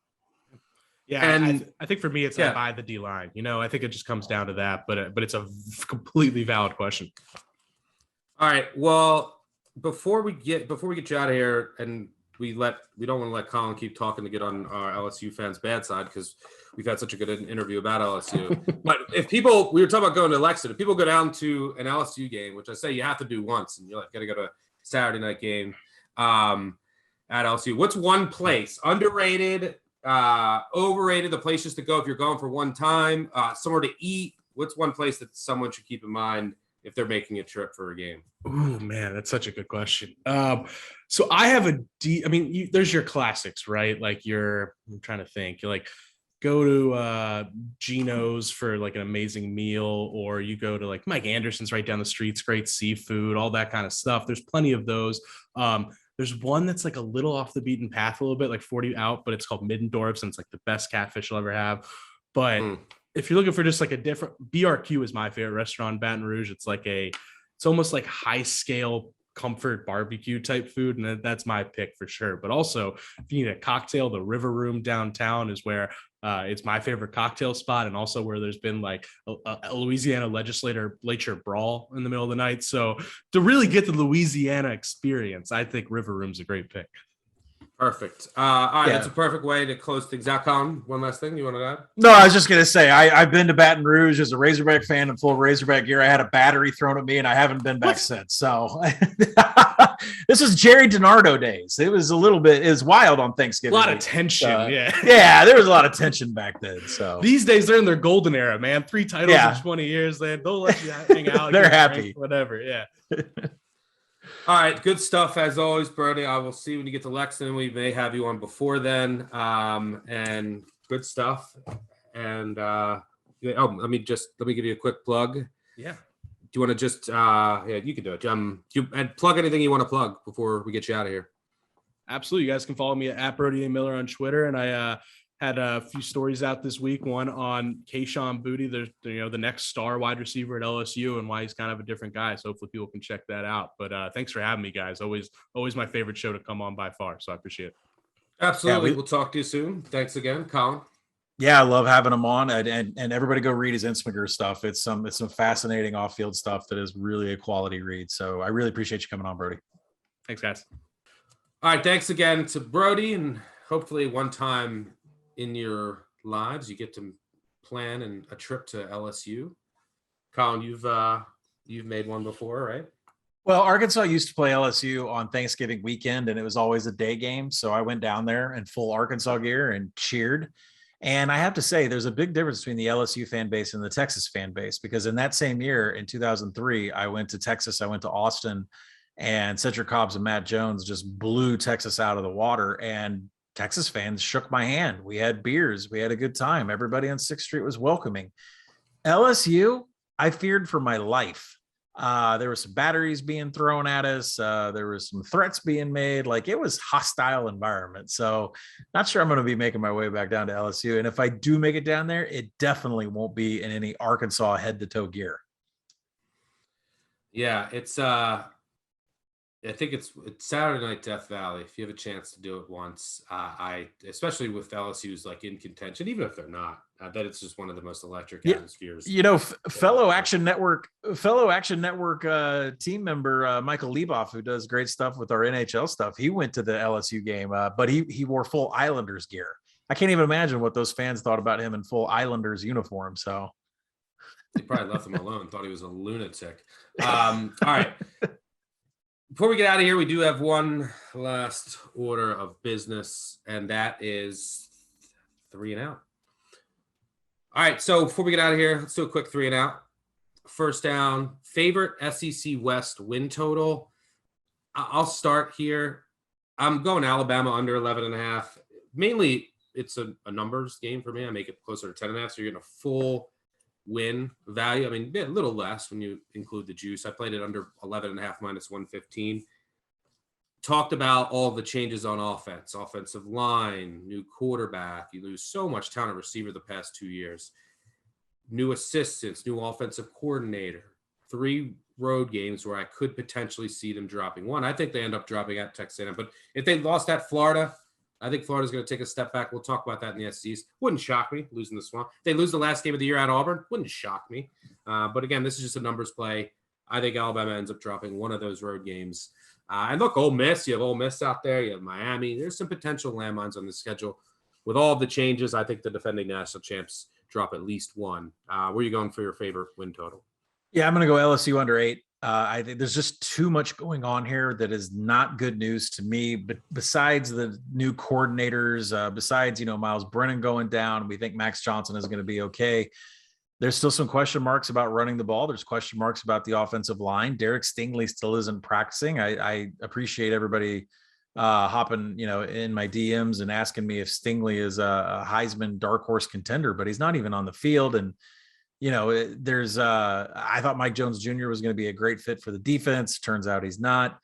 Yeah, and I think for me, it's I buy the D line. I think it just comes down to that, but it's a completely valid question. All right. Well, before we get you out of here, and we don't want to let Colin keep talking to get on our LSU fans' bad side because we've had such a good interview about LSU. But we were talking about going to Lexington. If people go down to an LSU game, which I say you have to do once, and you're like, got to go to a Saturday night game at LSU. What's one place underrated? Overrated, the places to go if you're going for one time, somewhere to eat? What's one place that someone should keep in mind if they're making a trip for a game? Oh man, that's such a good question. So I have there's your classics, right? Like I'm trying to think. You're like, go to Gino's for like an amazing meal, or you go to like Mike Anderson's right down the streets, great seafood, all that kind of stuff. There's plenty of those. There's one that's like a little off the beaten path a little bit, like 40 out, but it's called Middendorf's, and it's like the best catfish you'll ever have. But if you're looking for just like a different, BRQ is my favorite restaurant in Baton Rouge. It's almost like high scale comfort barbecue type food. And that's my pick for sure. But also if you need a cocktail, the River Room downtown is where it's my favorite cocktail spot, and also where there's been like a Louisiana legislature brawl in the middle of the night. So to really get the Louisiana experience, I think River Room's a great pick. Perfect. All right, that's a perfect way to close things out. Colin, one last thing you want to add? No, I was just going to say, I've been to Baton Rouge as a Razorback fan and full Razorback gear. I had a battery thrown at me, and I haven't been back since. So this is Jerry DiNardo days. It was wild on Thanksgiving. A lot of tension, Yeah, there was a lot of tension back then. So these days, they're in their golden era, man. 3 titles in 20 years. They'll let you hang out. They're happy. Whatever, yeah. All right, good stuff as always, Brody. I will see when you get to Lexington. We may have you on before then. And good stuff. And let me give you a quick plug. Yeah. Do you want to just you can do it. And plug anything you want to plug before we get you out of here. Absolutely. You guys can follow me at Brody Miller on Twitter. And I had a few stories out this week. One on Kayshon Boutte, the next star wide receiver at LSU, and why he's kind of a different guy. So hopefully people can check that out. But thanks for having me, guys. Always my favorite show to come on by far. So I appreciate it. Absolutely. We'll talk to you soon. Thanks again, Colin. Yeah, I love having him on, and everybody go read his Instagram stuff. It's some fascinating off-field stuff that is really a quality read. So I really appreciate you coming on, Brody. Thanks, guys. All right, thanks again to Brody, and hopefully one time in your lives you get to plan a trip to LSU. Colin, you've made one before, right? Well, Arkansas used to play LSU on Thanksgiving weekend, and it was always a day game. So I went down there in full Arkansas gear and cheered. And I have to say, there's a big difference between the LSU fan base and the Texas fan base, because in that same year, in 2003, I went to Texas. I went to Austin, and Cedric Cobbs and Matt Jones just blew Texas out of the water. And Texas fans shook my hand. We had beers. We had a good time. Everybody on 6th Street was welcoming. LSU, I feared for my life. There were some batteries being thrown at us. There was some threats being made. Like, it was hostile environment. So not sure I'm going to be making my way back down to LSU. And if I do make it down there, it definitely won't be in any Arkansas head to toe gear. Yeah, it's I think it's Saturday night Death Valley. If you have a chance to do it once, I especially with LSU's like in contention, even if they're not, that it's just one of the most electric atmospheres. Fellow Action Network team member Michael Leboff, who does great stuff with our NHL stuff, he went to the LSU game, but he wore full Islanders gear. I can't even imagine what those fans thought about him in full Islanders uniform. So they probably left him alone, thought he was a lunatic. All right. Before we get out of here, we do have one last order of business, and that is 3 and out. All right, so before we get out of here, let's do a quick 3 and out. First down, favorite SEC West win total. I'll start here. I'm going Alabama under 11.5. Mainly, it's a numbers game for me. I make it closer to 10.5, so you're getting a full win value. I mean, a little less when you include the juice. I played it under 11.5 minus 115. Talked about all the changes on offense, offensive line, new quarterback. You lose so much talent at receiver the past 2 years. New assistants, new offensive coordinator. 3 road games where I could potentially see them dropping one. I think they end up dropping at Texas A&M. But if they lost at Florida, I think Florida's going to take a step back. We'll talk about that in the SECs. Wouldn't shock me losing the Swamp. If they lose the last game of the year at Auburn, wouldn't shock me. But again, this is just a numbers play. I think Alabama ends up dropping one of those road games. And look, Ole Miss, you have Ole Miss out there. You have Miami. There's some potential landmines on the schedule. With all of the changes, I think the defending national champs drop at least one. Where are you going for your favorite win total? Yeah, I'm going to go LSU under 8. I think there's just too much going on here that is not good news to me. But besides the new coordinators, besides, Miles Brennan going down, we think Max Johnson is going to be okay. There's still some question marks about running the ball. There's question marks about the offensive line. Derek Stingley still isn't practicing. I appreciate everybody hopping, in my DMs and asking me if Stingley is a Heisman dark horse contender, but he's not even on the field. And I thought Mike Jones Jr. was going to be a great fit for the defense. Turns out he's not.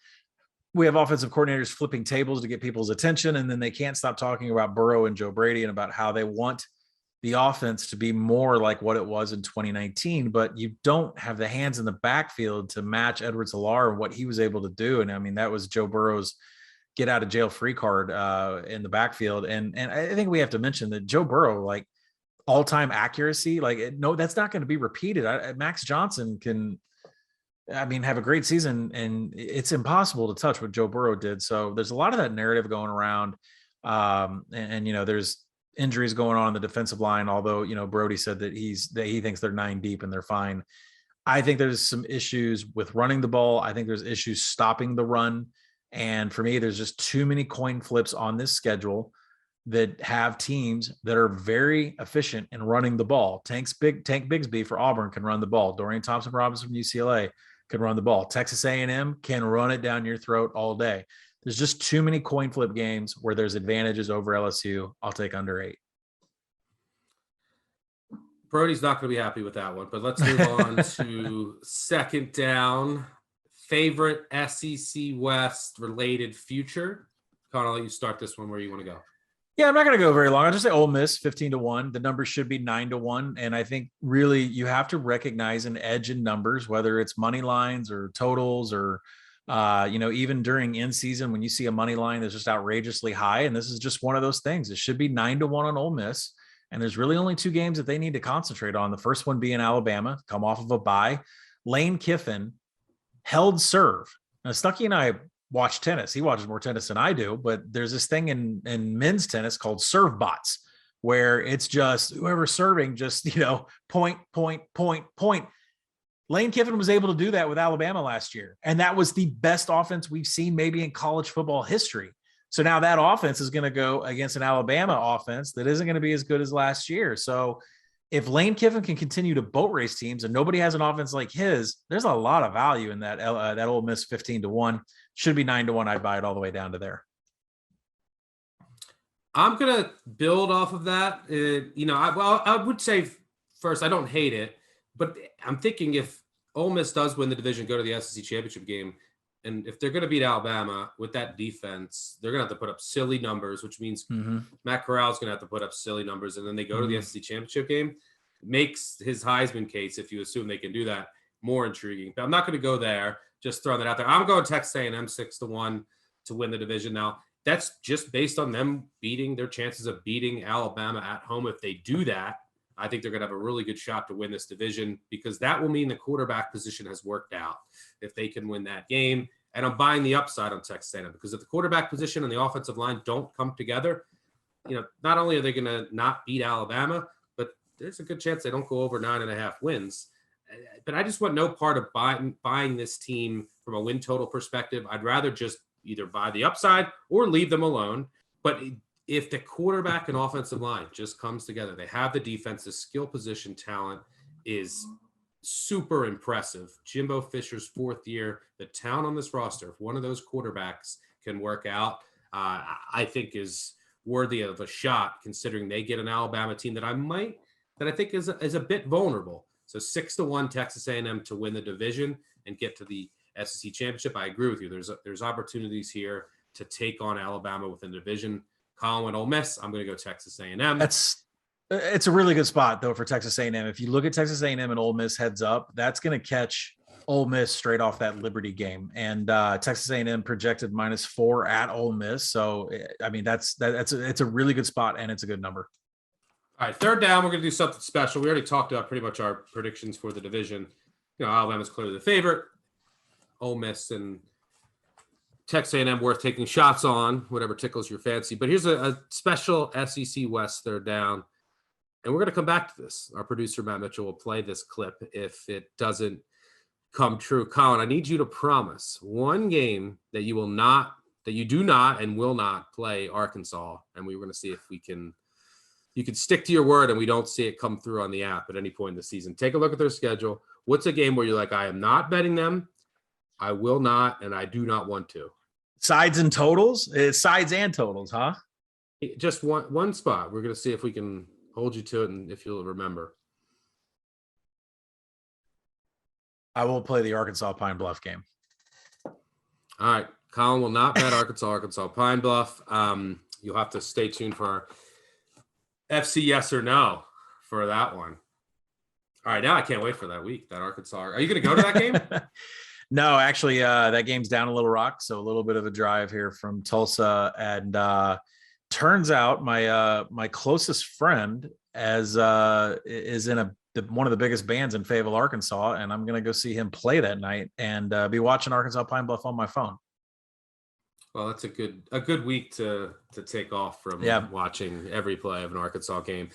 We have offensive coordinators flipping tables to get people's attention, and then they can't stop talking about Burrow and Joe Brady and about how they want the offense to be more like what it was in 2019, but you don't have the hands in the backfield to match Edwards-Helaire and what he was able to do. And I mean, that was Joe Burrow's get out of jail free card in the backfield. And I think we have to mention that Joe Burrow, like, all-time accuracy, no, that's not going to be repeated. Max Johnson can, have a great season, and it's impossible to touch what Joe Burrow did. So there's a lot of that narrative going around. There's injuries going on the defensive line, although, Brody said that he thinks they're 9 deep and they're fine. I think there's some issues with running the ball. I think there's issues stopping the run. And for me, there's just too many coin flips on this schedule that have teams that are very efficient in running the ball. Tank Bigsby for Auburn can run the ball. Dorian Thompson-Robinson from UCLA can run the ball. Texas A&M can run it down your throat all day. There's just too many coin flip games where there's advantages over LSU. I'll take under 8. Brody's not going to be happy with that one, but let's move on to second down. Favorite SEC West related future. Connell, you start this one. Where you want to go? Yeah, I'm not going to go very long. I'll just say Ole Miss 15-1. The number should be 9-1. And I think really you have to recognize an edge in numbers, whether it's money lines or totals or, even during in season, when you see a money line that's just outrageously high. And this is just one of those things. It should be 9-1 on Ole Miss. And there's really only 2 games that they need to concentrate on. The first one being Alabama, come off of a bye. Lane Kiffin held serve. Now, Stuckey and I watch tennis. He watches more tennis than I do, but there's this thing in men's tennis called serve bots, where it's just whoever's serving, just, point. Lane Kiffin was able to do that with Alabama last year. And that was the best offense we've seen maybe in college football history. So now that offense is going to go against an Alabama offense that isn't going to be as good as last year. So if Lane Kiffin can continue to boat race teams and nobody has an offense like his, there's a lot of value in that Ole Miss 15-1. Should be 9-1. I'd buy it all the way down to there. I'm going to build off of that. I would say first, I don't hate it, but I'm thinking if Ole Miss does win the division, go to the SEC championship game, and if they're going to beat Alabama with that defense, they're going to have to put up silly numbers, which means Matt Corral's going to have to put up silly numbers, and then they go to the SEC championship game. Makes his Heisman case, if you assume they can do that, more intriguing. But I'm not going to go there. Just throwing that out there. I'm going Texas A&M 6-1 to win the division. Now, that's just based on them beating their chances of beating Alabama at home. If they do that, I think they're going to have a really good shot to win this division, because that will mean the quarterback position has worked out if they can win that game. And I'm buying the upside on Texas A&M, because if the quarterback position and the offensive line don't come together, not only are they going to not beat Alabama, but there's a good chance they don't go over 9.5 wins. But I just want no part of buying this team from a win total perspective. I'd rather just either buy the upside or leave them alone. But if the quarterback and offensive line just comes together, they have the defense, the skill position talent is super impressive. Jimbo Fisher's 4th year, the talent on this roster, if one of those quarterbacks can work out, I think is worthy of a shot, considering they get an Alabama team that I think is a bit vulnerable. So 6-1 Texas A&M to win the division and get to the SEC championship. I agree with you. There's opportunities here to take on Alabama within the division. Collin went Ole Miss. I'm going to go Texas A&M. It's a really good spot though for Texas A&M. If you look at Texas A&M and Ole Miss heads up, that's going to catch Ole Miss straight off that Liberty game. And Texas A&M projected -4 at Ole Miss. So I mean, it's a really good spot, and it's a good number. All right, 3rd down, we're going to do something special. We already talked about pretty much our predictions for the division. Alabama's clearly the favorite. Ole Miss and Texas A&M worth taking shots on, whatever tickles your fancy. But here's a special SEC West 3rd down, and we're going to come back to this. Our producer, Matt Mitchell, will play this clip if it doesn't come true. Collin, I need you to promise one game that you do not and will not play Arkansas, and we're going to see if you can stick to your word and we don't see it come through on the app at any point in the season. Take a look at their schedule. What's a game where you're like, I am not betting them, I will not, and I do not want to? Sides and totals? It's sides and totals, huh? Just one spot. We're going to see if we can hold you to it and if you'll remember. I will play the Arkansas Pine Bluff game. All right. Collin will not bet Arkansas Pine Bluff. You'll have to stay tuned for our FC yes or no for that one. All right. Now I can't wait for that week, that Arkansas. Are you going to go to that game? No, actually, that game's down in Little Rock, so a little bit of a drive here from Tulsa. And turns out my closest friend is in one of the biggest bands in Fayetteville, Arkansas, and I'm going to go see him play that night and be watching Arkansas Pine Bluff on my phone. Well, that's a good week to take off from watching every play of an Arkansas game.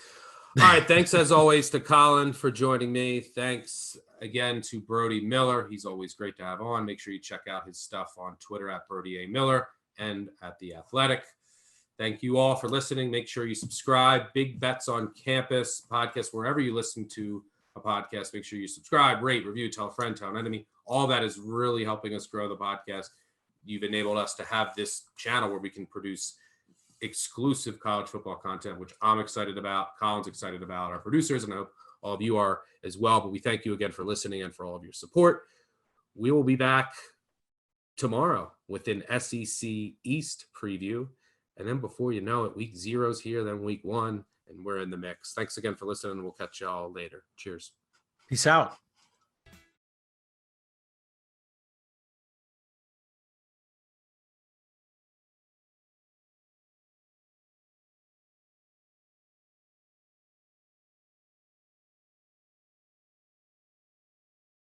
All right. Thanks, as always, to Collin for joining me. Thanks again to Brody Miller. He's always great to have on. Make sure you check out his stuff on Twitter at Brody A. Miller and at The Athletic. Thank you all for listening. Make sure you subscribe. Big Bets on Campus podcast, wherever you listen to a podcast. Make sure you subscribe, rate, review, tell a friend, tell an enemy. All that is really helping us grow the podcast. You've enabled us to have this channel where we can produce exclusive college football content, which I'm excited about. Collin's excited about, our producers, and I hope all of you are as well. But we thank you again for listening and for all of your support. We will be back tomorrow with an SEC East preview. And then before you know it, week 0's here, then week 1, and we're in the mix. Thanks again for listening, and we'll catch y'all later. Cheers. Peace out.